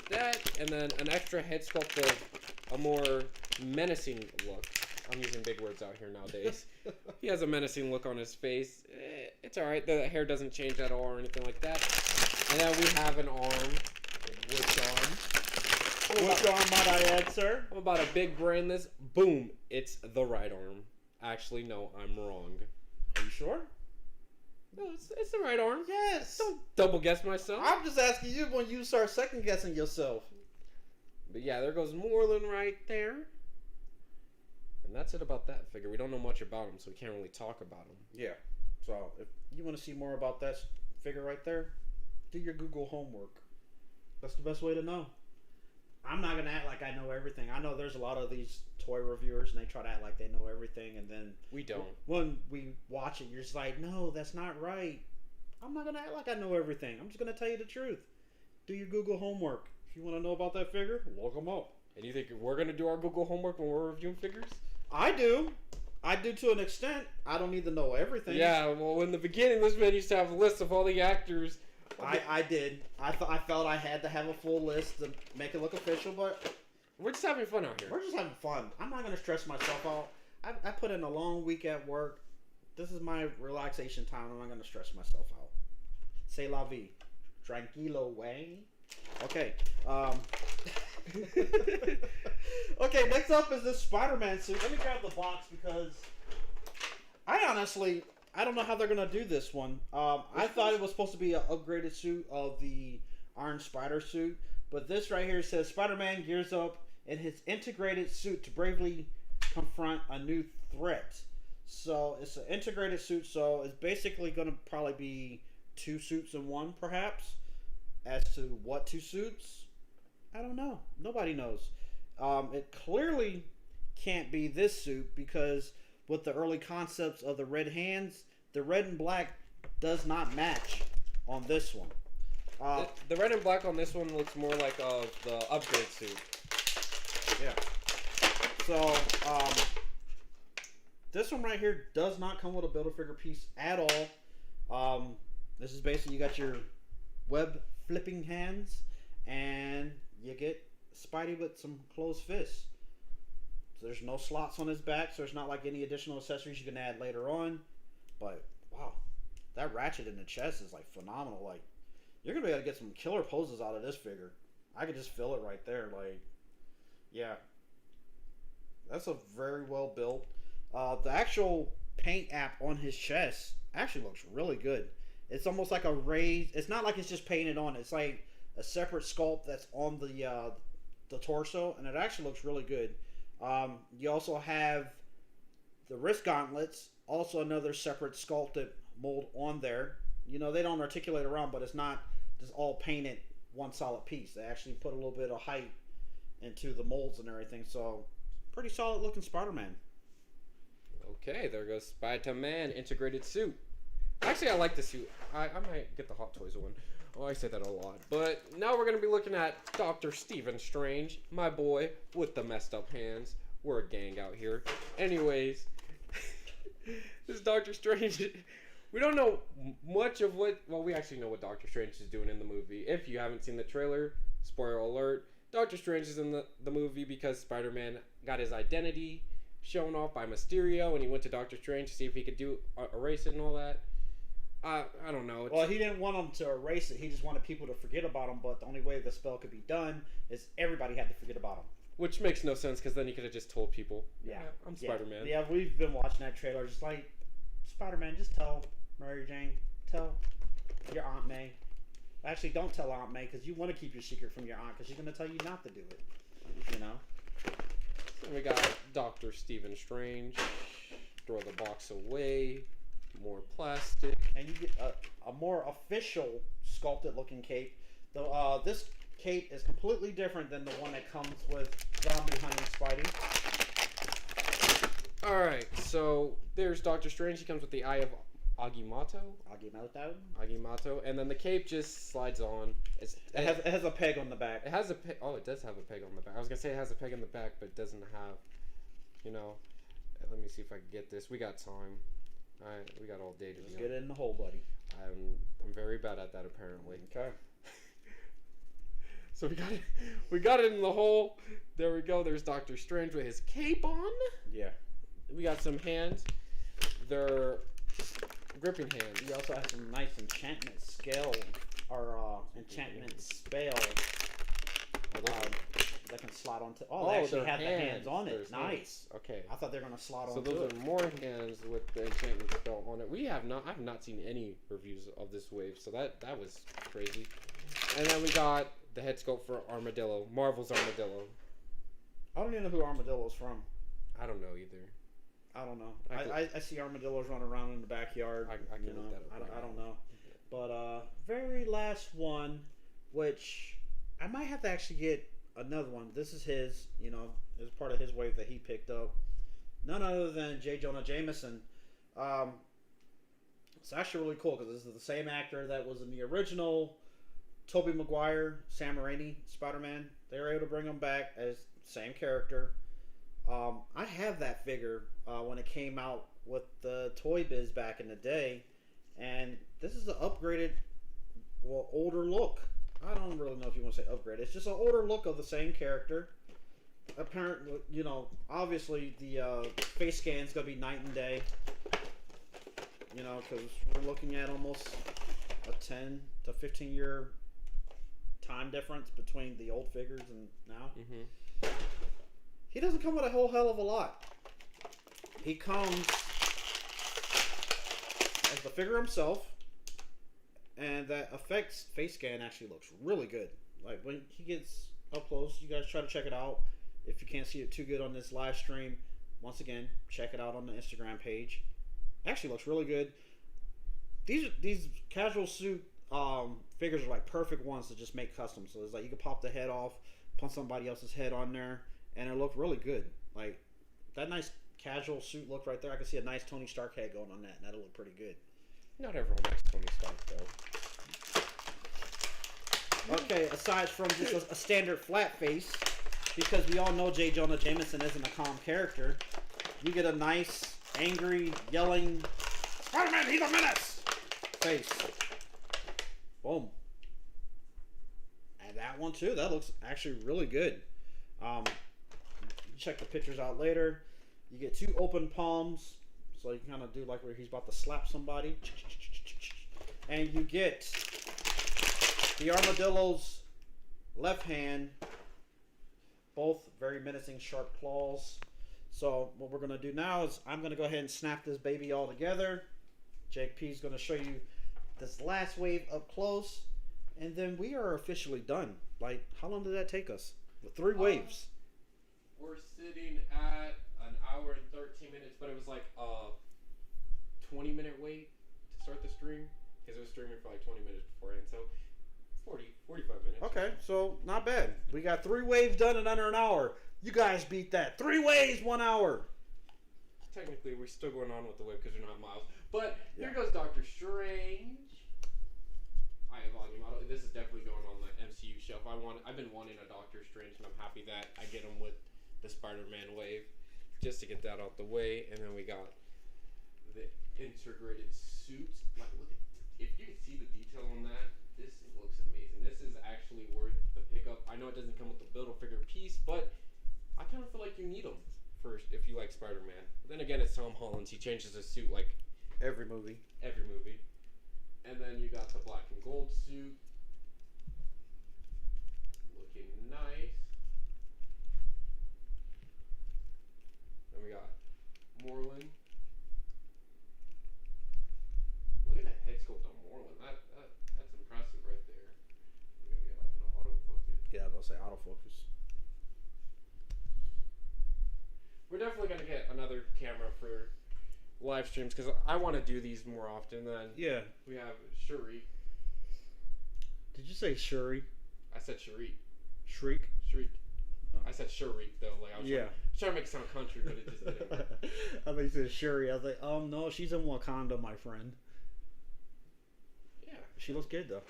that, and then an extra head sculpt of a more menacing look. I'm using big words out here nowadays. He has a menacing look on his face. It's alright. The hair doesn't change at all or anything like that. And then we have an arm. Which arm? Which arm might I add, sir? I'm about to big brain this. Boom. It's the right arm. Actually, no, I'm wrong. Are you sure? No, it's the right arm. Yes. Don't double guess myself. I'm just asking you when you start second guessing yourself. But yeah, there goes Moreland right there. And that's it about that figure. We don't know much about him, so we can't really talk about him. Yeah. So if you want to see more about that figure right there, do your Google homework. That's the best way to know. I'm not gonna act like I know everything. I know there's a lot of these toy reviewers and they try to act like they know everything, and then we don't. When we watch it, you're just like, no, that's not right. I'm not gonna act like I know everything. I'm just gonna tell you the truth. Do your Google homework. If you want to know about that figure, look them up. And you think we're gonna do our Google homework when we're reviewing figures? I do. I do to an extent. I don't need to know everything. Yeah. Well, in the beginning, this man used to have a list of all the actors. I did. I felt I had to have a full list to make it look official, but we're just having fun out here. We're just having fun. I'm not going to stress myself out. I put in a long week at work. This is my relaxation time. I'm not going to stress myself out. C'est la vie. Tranquilo way. Okay. Okay, next up is this Spider-Man suit. Let me grab the box because I don't know how they're going to do this one. I thought it was supposed to be an upgraded suit of the Iron Spider suit. But this right here says Spider-Man gears up in his integrated suit to bravely confront a new threat. So it's an integrated suit. So it's basically going to probably be 2 suits in one, perhaps. As to what 2 suits, I don't know. Nobody knows. It clearly can't be this suit because with the early concepts of the red hands, the red and black does not match on this one. The red and black on this one looks more like the upgrade suit. Yeah. So, this one right here does not come with a Build-A-Figure piece at all. This is basically, you got your web flipping hands, and you get Spidey with some closed fists. So there's no slots on his back, so there's not like any additional accessories you can add later on. But, wow, that ratchet in the chest is like phenomenal. Like, you're going to be able to get some killer poses out of this figure. I could just feel it right there. Like, Yeah. That's a very well built. The actual paint app on his chest actually looks really good. It's almost like a raised. It's not like it's just painted on. It's like a separate sculpt that's on the torso, and it actually looks really good. You also have the wrist gauntlets, also another separate sculpted mold on there. You know, they don't articulate around, but it's not just all painted one solid piece. They actually put a little bit of height into the molds and everything. So, pretty solid looking Spider-Man. Okay, there goes Spider-Man integrated suit. Actually, I like the suit. I might get the Hot Toys one. Oh, I say that a lot. But now we're going to be looking at Dr. Stephen Strange, my boy, with the messed up hands. We're a gang out here. Anyways, this is Dr. Strange. We don't know much of what... Well, we actually know what Dr. Strange is doing in the movie. If you haven't seen the trailer, spoiler alert, Dr. Strange is in the movie because Spider-Man got his identity shown off by Mysterio, and he went to Doctor Strange to see if he could erase it and all that. I don't know. Well, he didn't want them to erase it. He just wanted people to forget about him, but the only way the spell could be done is everybody had to forget about him. Which makes no sense, because then he could have just told people, yeah I'm Spider-Man. Yeah, we've been watching that trailer. Just like, Spider-Man, just tell Mary Jane, tell your Aunt May. Actually, don't tell Aunt May, because you want to keep your secret from your aunt, because she's going to tell you not to do it. You know? And we got Dr. Stephen Strange. Throw the box away. More plastic. And you get a more official sculpted looking cape. Though this cape is completely different than the one that comes with Zombie Hunting Spidey. Alright, so there's Doctor Strange. He comes with the Eye of Agamotto. And then the cape just slides on. It has a peg on the back. It has a peg. Oh, it does have a peg on the back. I was going to say it has a peg on the back, but it doesn't have, you know. Let me see if I can get this. We got time. Alright, we got all day to get it in the hole, buddy. I'm very bad at that, apparently. Okay. So we got it in the hole. There we go. There's Doctor Strange with his cape on. Yeah. We got some hands. They're gripping hands. We also have some nice enchantment scale or enchantment spell that can slide onto. Oh, they actually have the hands on it. Nice. Hands. Okay. I thought they were gonna slide on. So those are more hands with the enchantment spell on it. I've not seen any reviews of this wave, so that was crazy. And then we got the head sculpt for Armadillo, Marvel's Armadillo. I don't even know who Armadillo's from. I don't know either. I don't know. I see armadillos running around in the backyard. I can look that up. I don't know. But very last one, which I might have to actually get another one. This is his, you know, is part of his wave that he picked up. None other than J. Jonah Jameson. It's actually really cool because this is the same actor that was in the original Tobey Maguire, Sam Raimi, Spider-Man. They were able to bring him back as same character. I have that figure when it came out with the Toy Biz back in the day, and this is the upgraded, well, older look. I don't really know if you want to say upgrade. It's just an older look of the same character. Apparently, you know, obviously the face scan's gonna be night and day. You know, because we're looking at almost a 10 to 15 year time difference between the old figures and now. Mm-hmm. He doesn't come with a whole hell of a lot. He comes as the figure himself, and that effects face scan actually looks really good. Like when he gets up close, you guys try to check it out. If you can't see it too good on this live stream, once again, check it out on the Instagram page. Actually looks really good. These casual suit figures are like perfect ones to just make custom. So it's like you can pop the head off, put somebody else's head on there, and it looked really good. Like that nice casual suit look right there. I can see a nice Tony Stark head going on that, and that'll look pretty good. Not everyone likes Tony Stark though. Okay, aside from just a standard flat face, because we all know J. Jonah Jameson isn't a calm character, you get a nice, angry, yelling, Spider-Man, he's a menace! Face. Boom. And that one too, that looks actually really good. Check the pictures out later. You get two open palms, so you can kind of do like where he's about to slap somebody. And you get the Armadillo's left hand both very menacing, sharp claws. So what we're gonna do now is I'm gonna go ahead and snap this baby all together. Jake P's gonna show you this last wave up close, and then we are officially done. Like, how long did that take us? With 3 waves. We're sitting at an hour and 13 minutes, but it was like a 20-minute wait to start the stream because it was streaming for like 20 minutes beforehand. So 45 minutes. Okay, so not bad. We got 3 waves done in under an hour. You guys beat that. 3 waves, 1 hour. Technically, we're still going on with the wave because we don't have miles. But here goes Doctor Strange. I have volume auto. This is definitely going on the MCU shelf. I've been wanting a Doctor Strange, and I'm happy that I get him with the Spider-Man wave, just to get that out the way. And then we got the integrated suits. Like, look at, if you can see the detail on that, this looks amazing. This is actually worth the pickup. I know it doesn't come with the Build-A-Figure piece, but I kind of feel like you need them first if you like Spider-Man. But then again, it's Tom Holland. He changes his suit like every movie. And then you got the black and gold suit. Looking nice. Then we got Moreland. Look at that head sculpt on Moreland. That's impressive right there. We gotta get like an autofocus. Yeah, they'll say autofocus. We're definitely gonna get another camera for live streams because I want to do these more often. Then we have Shuri. Did you say Shuri? I said Shuri. Shriek? Shriek. Oh. I said Shuri though. Like I was trying to make it sound country, but it just didn't. I think you said Shuri. I was like, oh no, she's in Wakanda, my friend. Yeah, she looks good though.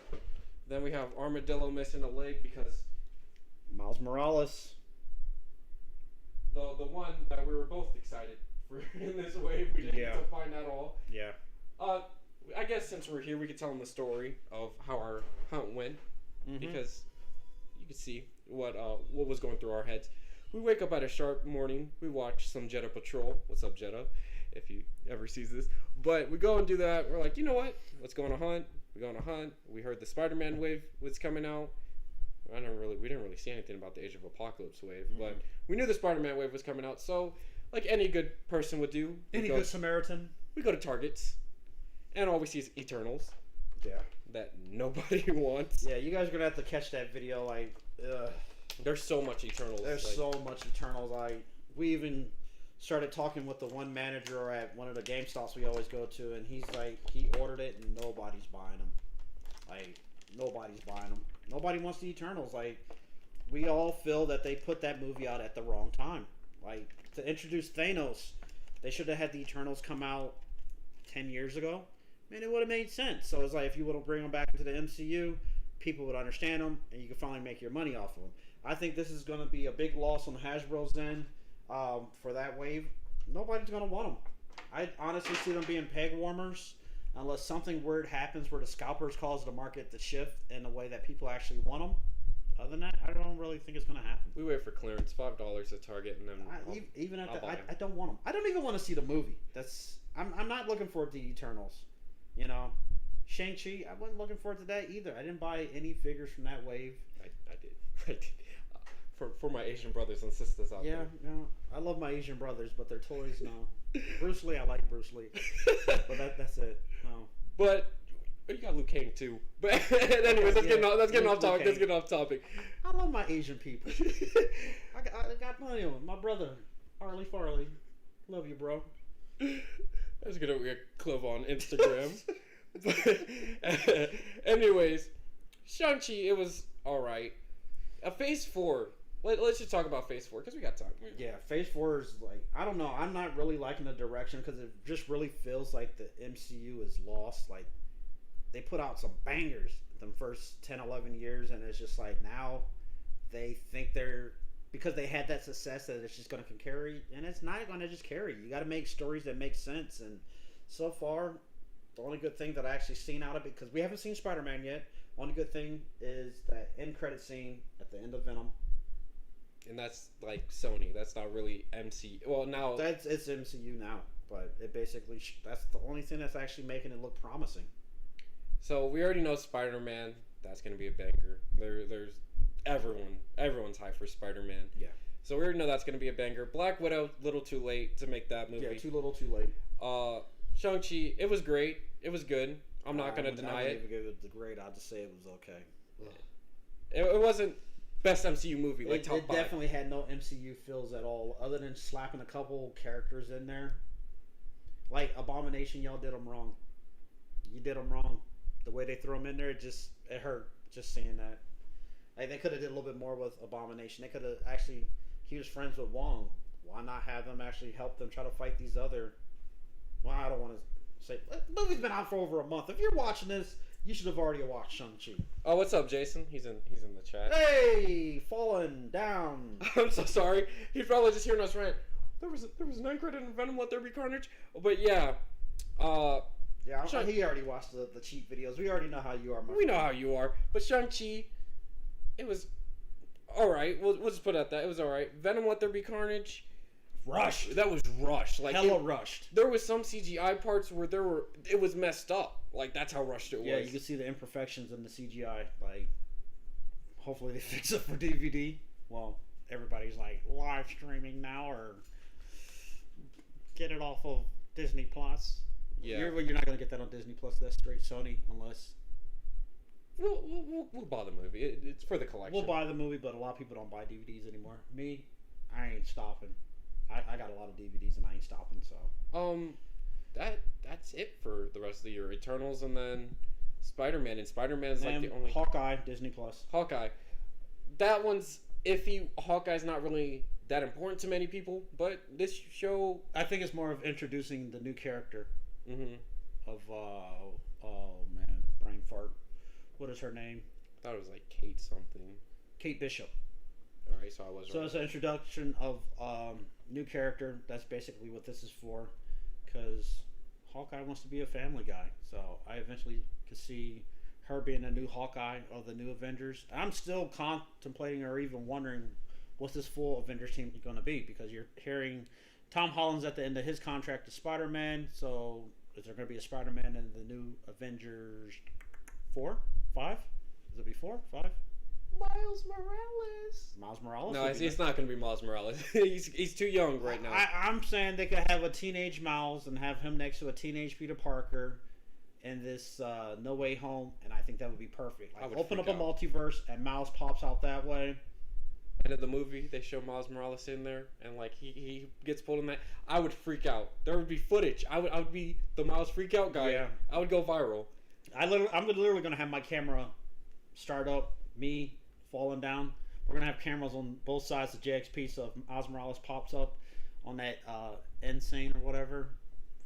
Then we have Armadillo missing a leg because Miles Morales. The one that we were both excited for in this wave, we didn't get to find out all. Yeah. I guess since we're here, we could tell them the story of how our hunt went, because you could see what was going through our heads. We wake up at a sharp morning. We watch some Jeddah Patrol. What's up, Jeddah? If you ever sees this, but we go and do that. We're like, you know what? Let's go on a hunt. We go on a hunt. We heard the Spider-Man wave was coming out. We didn't really see anything about the Age of Apocalypse wave, but we knew the Spider-Man wave was coming out. So, like any good person would do, any good Samaritan, we go to Targets, and all we see is Eternals. Yeah. That nobody wants. Yeah, you guys are gonna have to catch that video. Like, there's so much Eternals. There's so much Eternals. Like, we even started talking with the one manager at one of the GameStops we always go to, and he's like, he ordered it and nobody's buying them. Like, nobody's buying them. Nobody wants the Eternals. Like, we all feel that they put that movie out at the wrong time. Like, to introduce Thanos, they should have had the Eternals come out 10 years ago. Man, it would have made sense. So it's like, if you would have bring them back into the MCU, people would understand them, and you could finally make your money off of them. I think this is going to be a big loss on Hasbro's end for that wave. Nobody's going to want them. I honestly see them being peg warmers unless something weird happens where the scalpers cause the market to shift in a way that people actually want them. Other than that, I don't really think it's going to happen. We wait for clearance, $5 at Target, and then even at that, I don't want them. I don't even want to see the movie. I'm not looking forward to the Eternals. You know, Shang-Chi, I wasn't looking forward to that either. I didn't buy any figures from that wave. I did. For my Asian brothers and sisters out there. Yeah, I love my Asian brothers, but their toys, no. Bruce Lee, I like Bruce Lee. But that's it. No. But you got Liu Kang too. But anyways, that's getting off topic. Let's get off topic. I love my Asian people. I got plenty of them. My brother, Harley Farley. Love you, bro. That's gonna be a clip on Instagram. But, anyways, Shang-Chi, it was alright. Phase 4. Let's just talk about Phase 4 because we got time. Yeah, Phase 4 is like, I don't know. I'm not really liking the direction because it just really feels like the MCU is lost. Like, they put out some bangers the first 10, 11 years, and it's just like now they think because they had that success that it's just going to carry, and it's not going to just carry. You got to make stories that make sense, and so far, the only good thing that I actually seen out of it, because we haven't seen Spider-Man yet, only good thing is that end credit scene at the end of Venom. And that's like Sony. That's not really MCU. Well, now it's MCU now, but it basically that's the only thing that's actually making it look promising. So we already know Spider-Man. That's gonna be a banger. There's everyone's hyped for Spider-Man. Yeah. So we already know that's gonna be a banger. Black Widow, little too late to make that movie. Yeah, too little, too late. Shang-Chi, it was great. It was good. I'm not gonna deny it. I wouldn't even give it the grade. I'll just say it was okay. It wasn't best MCU movie like top 5. It definitely had no MCU feels at all, other than slapping a couple characters in there. Like Abomination, y'all did them wrong. You did them wrong. The way they threw them in there, it hurt just seeing that. Like, they could have did a little bit more with Abomination. They could have actually, he was friends with Wong. Why not have them actually help them try to fight these other? Well, I don't want to say. The movie's been out for over a month. If you're watching this, you should have already watched Shang-Chi. Oh, what's up, Jason? He's in the chat. Hey, falling down. I'm so sorry. He's probably just hearing us rant. There was an end credit in Venom, Let There Be Carnage. But yeah, yeah, he already watched the cheap videos. We already know how you are, my friend. Know how you are. But Shang-Chi, it was all right. We'll just put it at that. It was all right. Venom, Let There Be Carnage. Rushed. That was rushed. Like, hella rushed. There was some CGI parts where it was messed up. Like, that's how rushed it was. Yeah, you can see the imperfections in the CGI. Like, hopefully they fix it for DVD. Well, everybody's like live streaming now, or get it off of Disney Plus. Yeah, you're not gonna get that on Disney Plus. That's straight Sony, unless we'll buy the movie. It's for the collection. We'll buy the movie, but a lot of people don't buy DVDs anymore. Me, I ain't stopping. I got a lot of DVDs and I ain't stopping. So that's it for the rest of the year. Eternals and then Spider-Man, and Spider-Man's like the only. Hawkeye, Disney Plus. Hawkeye, that one's iffy. Hawkeye's not really that important to many people, but this show, I think it's more of introducing the new character. Mm-hmm. Of oh man, brain fart. What is her name? I thought it was like Kate something. Kate Bishop. All right, so I was. So right. it's an introduction of new character. That's basically what this is for, because Hawkeye wants to be a family guy. So I eventually could see her being a new Hawkeye of the new Avengers. I'm still contemplating or even wondering what's this full Avengers team going to be, because you're hearing Tom Holland's at the end of his contract to Spider-Man. So is there going to be a Spider-Man in the new Avengers 4? 5? Is it be 4? 5? Miles Morales. Miles Morales? No, it's not going to be Miles Morales. he's too young right now. I'm saying they could have a teenage Miles and have him next to a teenage Peter Parker in this No Way Home, and I think that would be perfect. Like, open up a multiverse and Miles pops out that way. End of the movie, they show Miles Morales in there, and like he gets pulled in that. I would freak out. There would be footage. I would be the Miles freak out guy. Yeah. I would go viral. I'm literally going to have my camera start up, me falling down. We're going to have cameras on both sides of JXP, so if Miles Morales pops up on that end scene or whatever,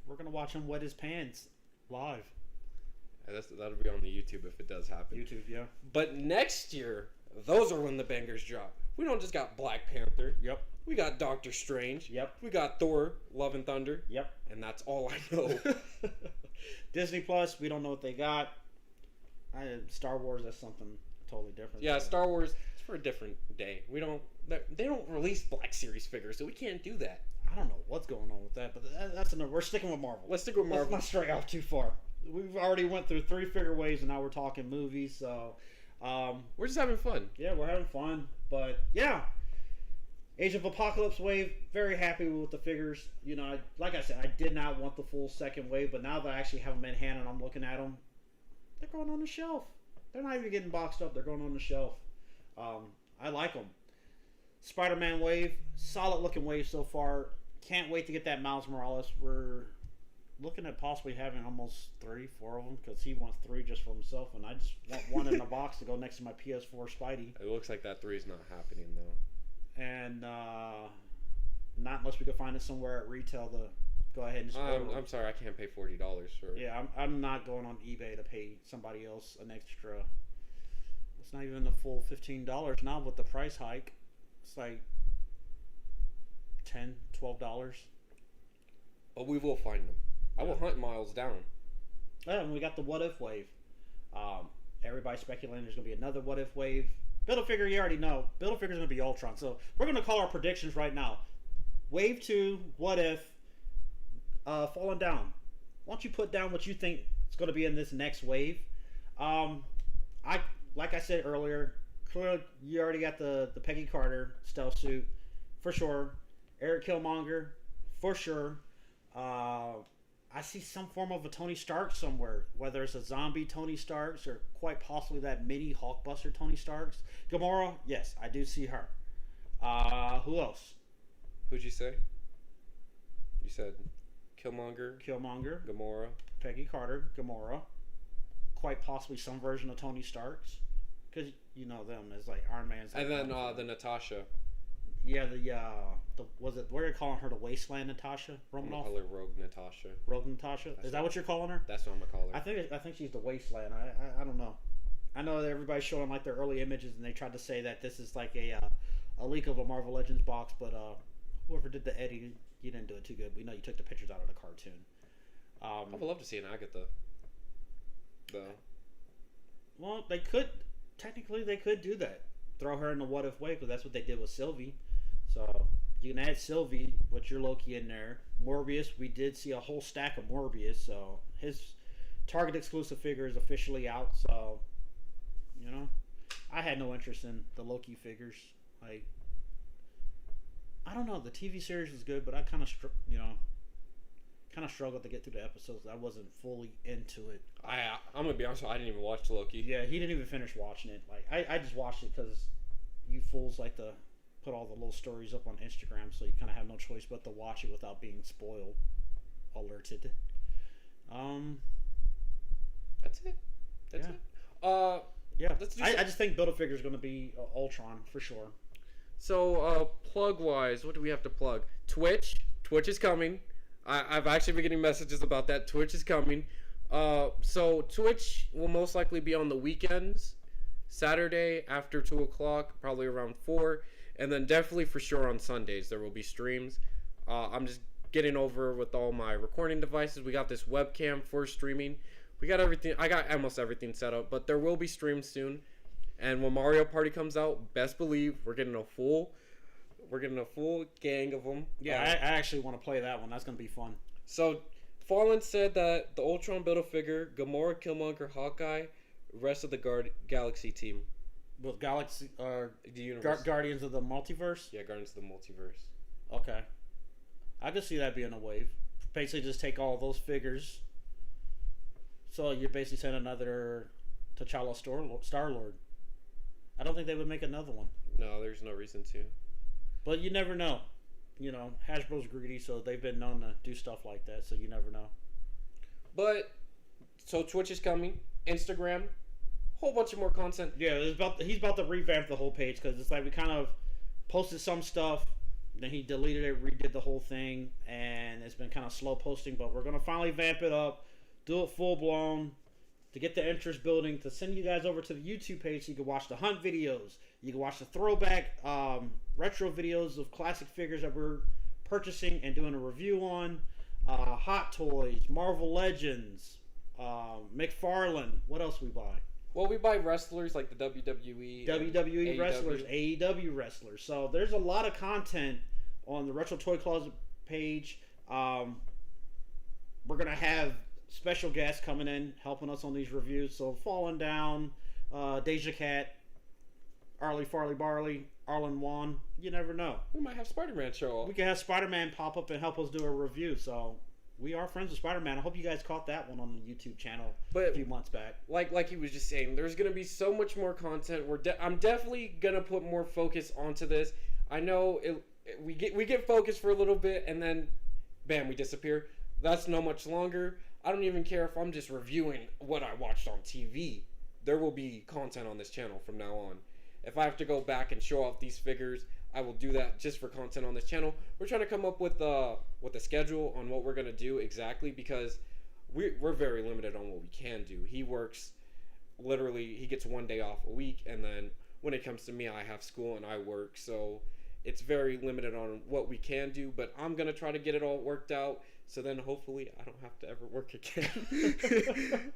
we're going to watch him wet his pants live. Yeah, that'll be on the YouTube if it does happen. YouTube, yeah. But next year, those are when the bangers drop. We don't just got Black Panther. Yep. We got Doctor Strange. Yep. We got Thor, Love and Thunder. Yep. And that's all I know. Disney Plus, we don't know what they got. Star Wars, that's something totally different. Yeah, Star Wars, it's for a different day. They don't release Black Series figures, so we can't do that. I don't know what's going on with that, but that's enough. We're sticking with Marvel. Let's stick with Marvel. Let's not stray off too far. We've already went through 3 figure waves, and now we're talking movies, so... we're just having fun. Yeah, we're having fun. But yeah, Age of Apocalypse wave, very happy with the figures. You know, like I said, I did not want the full second wave, but now that I actually have them in hand and I'm looking at them, they're going on the shelf. They're not even getting boxed up. They're going on the shelf. I like them. Spider-Man wave, solid looking wave so far. Can't wait to get that Miles Morales. We're looking at possibly having almost 3, 4 of them, because he wants 3 just for himself, and I just want one in a box to go next to my PS4 Spidey. It looks like that 3 is not happening though. And not unless we can find it somewhere at retail to go ahead and. I'm sorry, I can't pay $40 for. Yeah, I'm not going on eBay to pay somebody else an extra. It's not even the full $15 now with the price hike. It's like $10, $12. But we will find them. I will hunt Miles down. Yeah, and we got the What If wave. Everybody's speculating there's going to be another What If wave. Build-A-Figure, you already know. Build-A-Figure's going to be Ultron. So we're going to call our predictions right now. Wave 2, What If, falling down. Why don't you put down what you think is going to be in this next wave? Like I said earlier, clearly you already got the Peggy Carter stealth suit for sure. Eric Killmonger for sure. I see some form of a Tony Stark somewhere, whether it's a zombie Tony Starks or quite possibly that mini Hulkbuster Tony Starks. Gamora, yes, I do see her. Who else? Who'd you say? You said Killmonger, Gamora, Peggy Carter, Gamora. Quite possibly some version of Tony Starks, because you know them as like Iron Man's. And then the Natasha. Yeah, the was it? What are you calling her? The Wasteland Natasha Romanoff? I'm gonna call her Rogue Natasha. Rogue Natasha. Is that what you're calling her? That's what I'm gonna call her. I think she's the Wasteland. I don't know. I know that everybody's showing like their early images, and they tried to say that this is like a leak of a Marvel Legends box, but whoever did the editing, you didn't do it too good. We know you took the pictures out of the cartoon. I would love to see an Agatha. Though. Well, they could technically do that. Throw her in the what if way, because that's what they did with Sylvie. So you can add Sylvie with your Loki in there. Morbius, we did see a whole stack of Morbius, so his Target exclusive figure is officially out. So you know, I had no interest in the Loki figures. Like, I don't know, the TV series was good, but I kind of struggled to get through the episodes. I wasn't fully into it. I'm gonna be honest, I didn't even watch Loki. Yeah, he didn't even finish watching it. Like I just watched it because you fools like to put all the little stories up on Instagram, so you kind of have no choice but to watch it without being spoiled, alerted. That's it. That's it. Yeah. I just think Build-A-Figure is going to be Ultron for sure. So plug wise, what do we have to plug? Twitch is coming. I've actually been getting messages about that. Twitch is coming. So Twitch will most likely be on the weekends, Saturday after 2 o'clock, probably around 4, and then definitely for sure on Sundays there will be streams. I'm just getting over with all my recording devices. We got this webcam for streaming. We got everything. I got almost everything set up, but there will be streams soon. And when Mario Party comes out, best believe we're getting a full gang of them. Yeah, I actually want to play that one. That's going to be fun. So, Fallen said that the Ultron Build-A-Figure, Gamora, Killmonger, Hawkeye, rest of the Galaxy team. With Galaxy, the universe. Guardians of the Multiverse? Yeah, Guardians of the Multiverse. Okay. I could see that being a wave. Basically just take all those figures. So you're basically saying another T'Challa Star-Lord. I don't think they would make another one. No, there's no reason to. But you never know. You know, Hasbro's greedy, so they've been known to do stuff like that, so you never know. But, so Twitch is coming. Instagram. Whole bunch of more content. Yeah, he's about to revamp the whole page, because it's like we kind of posted some stuff, then he deleted it, redid the whole thing, and it's been kind of slow posting, but we're going to finally vamp it up, do it full blown, to get the interest building, to send you guys over to the YouTube page so you can watch the hunt videos, you can watch the throwback retro videos of classic figures that we're purchasing and doing a review on, Hot Toys, Marvel Legends, McFarlane, what else we buy? Well, we buy wrestlers like the WWE wrestlers, AEW wrestlers. So there's a lot of content on the Retro Toy Closet page. We're going to have special guests coming in, helping us on these reviews. So Falling Down, Deja Cat, Arlie Farley Barley, Arlen Wan. You never know. We might have Spider-Man show up. We could have Spider-Man pop up and help us do a review. So we are friends with Spider-Man. I hope you guys caught that one on the YouTube channel a few months back. Like he was just saying, there's going to be so much more content. I'm definitely going to put more focus onto this. I know we get focused for a little bit, and then, bam, we disappear. That's no much longer. I don't even care if I'm just reviewing what I watched on TV. There will be content on this channel from now on. If I have to go back and show off these figures, I will do that just for content on this channel. We're trying to come up with a schedule on what we're going to do exactly, because we're very limited on what we can do. He works, literally, he gets 1 day off a week, and then when it comes to me, I have school and I work, so it's very limited on what we can do, but I'm going to try to get it all worked out, so then hopefully I don't have to ever work again.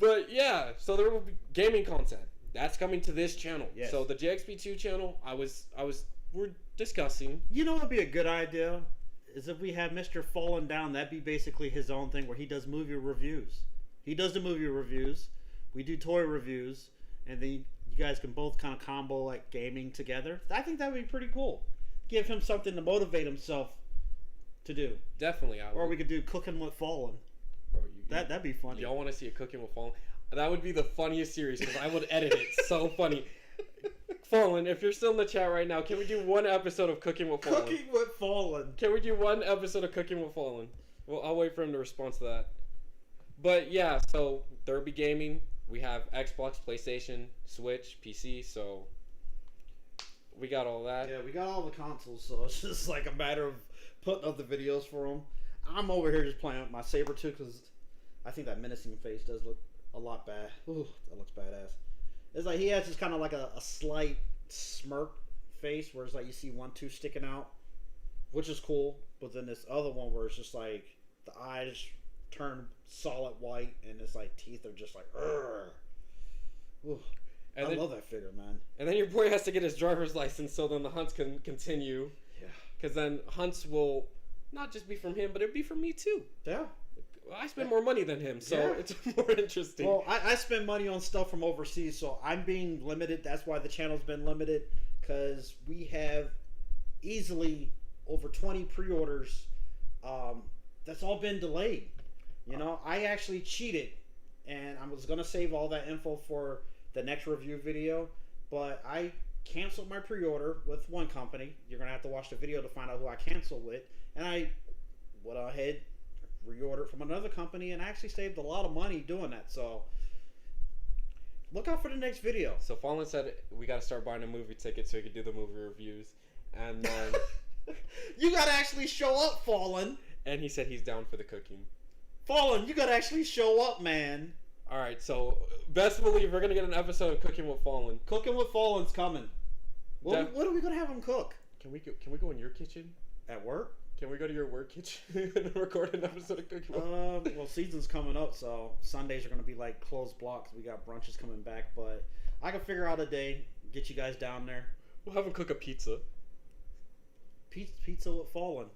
But yeah, so there will be gaming content. That's coming to this channel. Yes. So the JXP2 channel, we're discussing. You know what would be a good idea? Is if we have Mr. Fallen Down, that'd be basically his own thing where he does movie reviews. He does the movie reviews. We do toy reviews. and then you guys can both kind of combo like gaming together. I think that would be pretty cool. Give him something to motivate himself to do. Definitely. Or we could do Cooking with Fallen. That'd be funny. Y'all want to see a Cooking with Fallen? That would be the funniest series because I would edit it so funny. Fallen, if you're still in the chat right now, can we do one episode of Cooking with Fallen? Cooking with Fallen. Can we do one episode of Cooking with Fallen? Well, I'll wait for him to respond to that. But yeah, so Derby Gaming, we have Xbox, PlayStation, Switch, PC, so we got all that. Yeah, we got all the consoles, so it's just like a matter of putting up the videos for them. I'm over here just playing with my Sabretooth because I think that menacing face does look a lot bad. Ooh, that looks badass. It's like he has just kind of like a slight smirk face where it's like you see one tooth sticking out, which is cool. But then this other one where it's just like the eyes turn solid white and it's like teeth are just like, I love that figure, man. And then your boy has to get his driver's license so then the hunts can continue. Yeah. Because then hunts will not just be from him, but it'd be from me too. Yeah. I spend more money than him, so yeah. It's more interesting. Well, I spend money on stuff from overseas, so I'm being limited. That's why the channel's been limited, because we have easily over 20 pre-orders. That's all been delayed. You know, I actually cheated, and I was going to save all that info for the next review video, but I canceled my pre-order with one company. You're going to have to watch the video to find out who I canceled with, and I went ahead, reordered from another company, and actually saved a lot of money doing that. So look out for the next video. So Fallen said we got to start buying a movie ticket so he could do the movie reviews, and then you got to actually show up, Fallen. And he said he's down for the cooking. Fallen, you got to actually show up, man. All right, so best believe we're gonna get an episode of Cooking with Fallen. Cooking with Fallen's coming. What are we gonna have him cook? Can we go in your kitchen at work? Can we go to your work kitchen and record an episode of Cooking with Fallen? Well, season's coming up, so Sundays are gonna be like closed blocks. We got brunches coming back, but I can figure out a day, get you guys down there. We'll have him cook a pizza. Pizza with Fallen.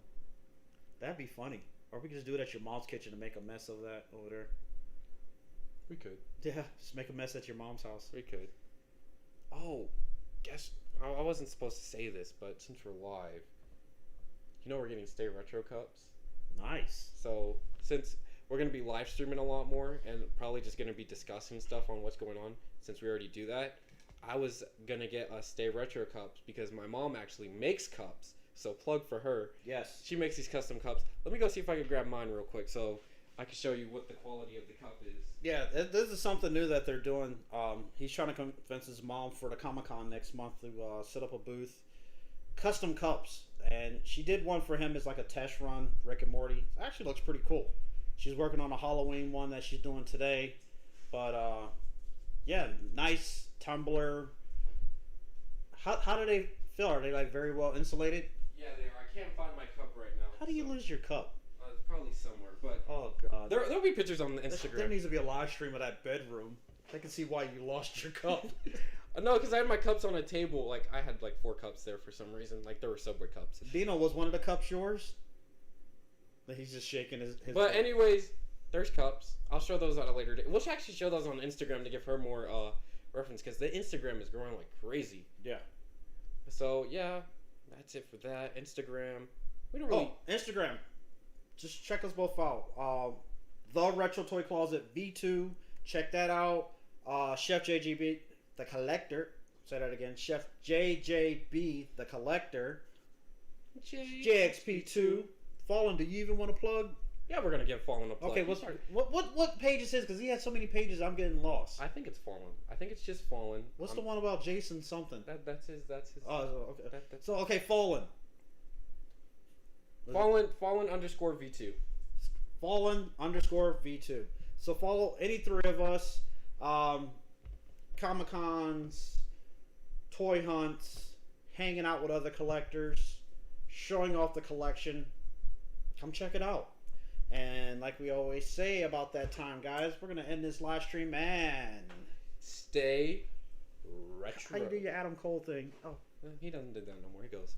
That'd be funny. Or we could just do it at your mom's kitchen and make a mess of that over there. We could. Yeah, just make a mess at your mom's house. We could. Oh, guess I wasn't supposed to say this, but since we're live, you know we're getting Stay Retro cups. Nice. So since we're gonna be live streaming a lot more and probably just gonna be discussing stuff on what's going on, since we already do that, I was gonna get us Stay Retro cups because my mom actually makes cups. So plug for her. Yes. She makes these custom cups. Let me go see if I can grab mine real quick so I can show you what the quality of the cup is. Yeah, this is something new that they're doing. He's trying to convince his mom for the Comic-Con next month to set up a booth. Custom cups. And she did one for him as like a test run, Rick and Morty. It actually looks pretty cool. She's working on a Halloween one that she's doing today. But, yeah, nice tumbler. How do they feel? Are they like very well insulated? Yeah, they are. I can't find my cup right now. How do you lose your cup? It's probably somewhere, but oh god, there'll be pictures on the Instagram. There needs to be a live stream of that bedroom. They can see why you lost your cup. No, because I had my cups on a table. Like I had like 4 cups there for some reason. Like there were Subway cups. Dino, was one of the cups yours? He's just shaking his But cup. anyways, there's cups. I'll show those at a later date. We'll actually show those on Instagram to give her more reference because the Instagram is growing like crazy. Yeah. So yeah, that's it for that. Instagram. We don't really. Oh, Instagram. Just check us both out. The Retro Toy Closet V2. Check that out. Chef JGB, the Collector. Say that again. Chef JJB, the Collector. JXP2. Fallen, do you even want to plug? Yeah, we're gonna give Fallen a plug. Okay, what page is his? Because he has so many pages, I'm getting lost. I think it's Fallen. I think it's just Fallen. What's the one about Jason something? That's his. Oh, okay. So okay, Fallen. Fallen _V2. Fallen _V2. So follow any 3 of us. Comic-Cons, toy hunts, hanging out with other collectors, showing off the collection. Come check it out. And like we always say about that time, guys, we're going to end this live stream and stay retro. How you do your Adam Cole thing? Oh, he doesn't do that no more. He goes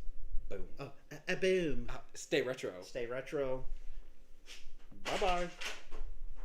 boom. Oh, boom. Stay retro. Stay retro. Bye-bye.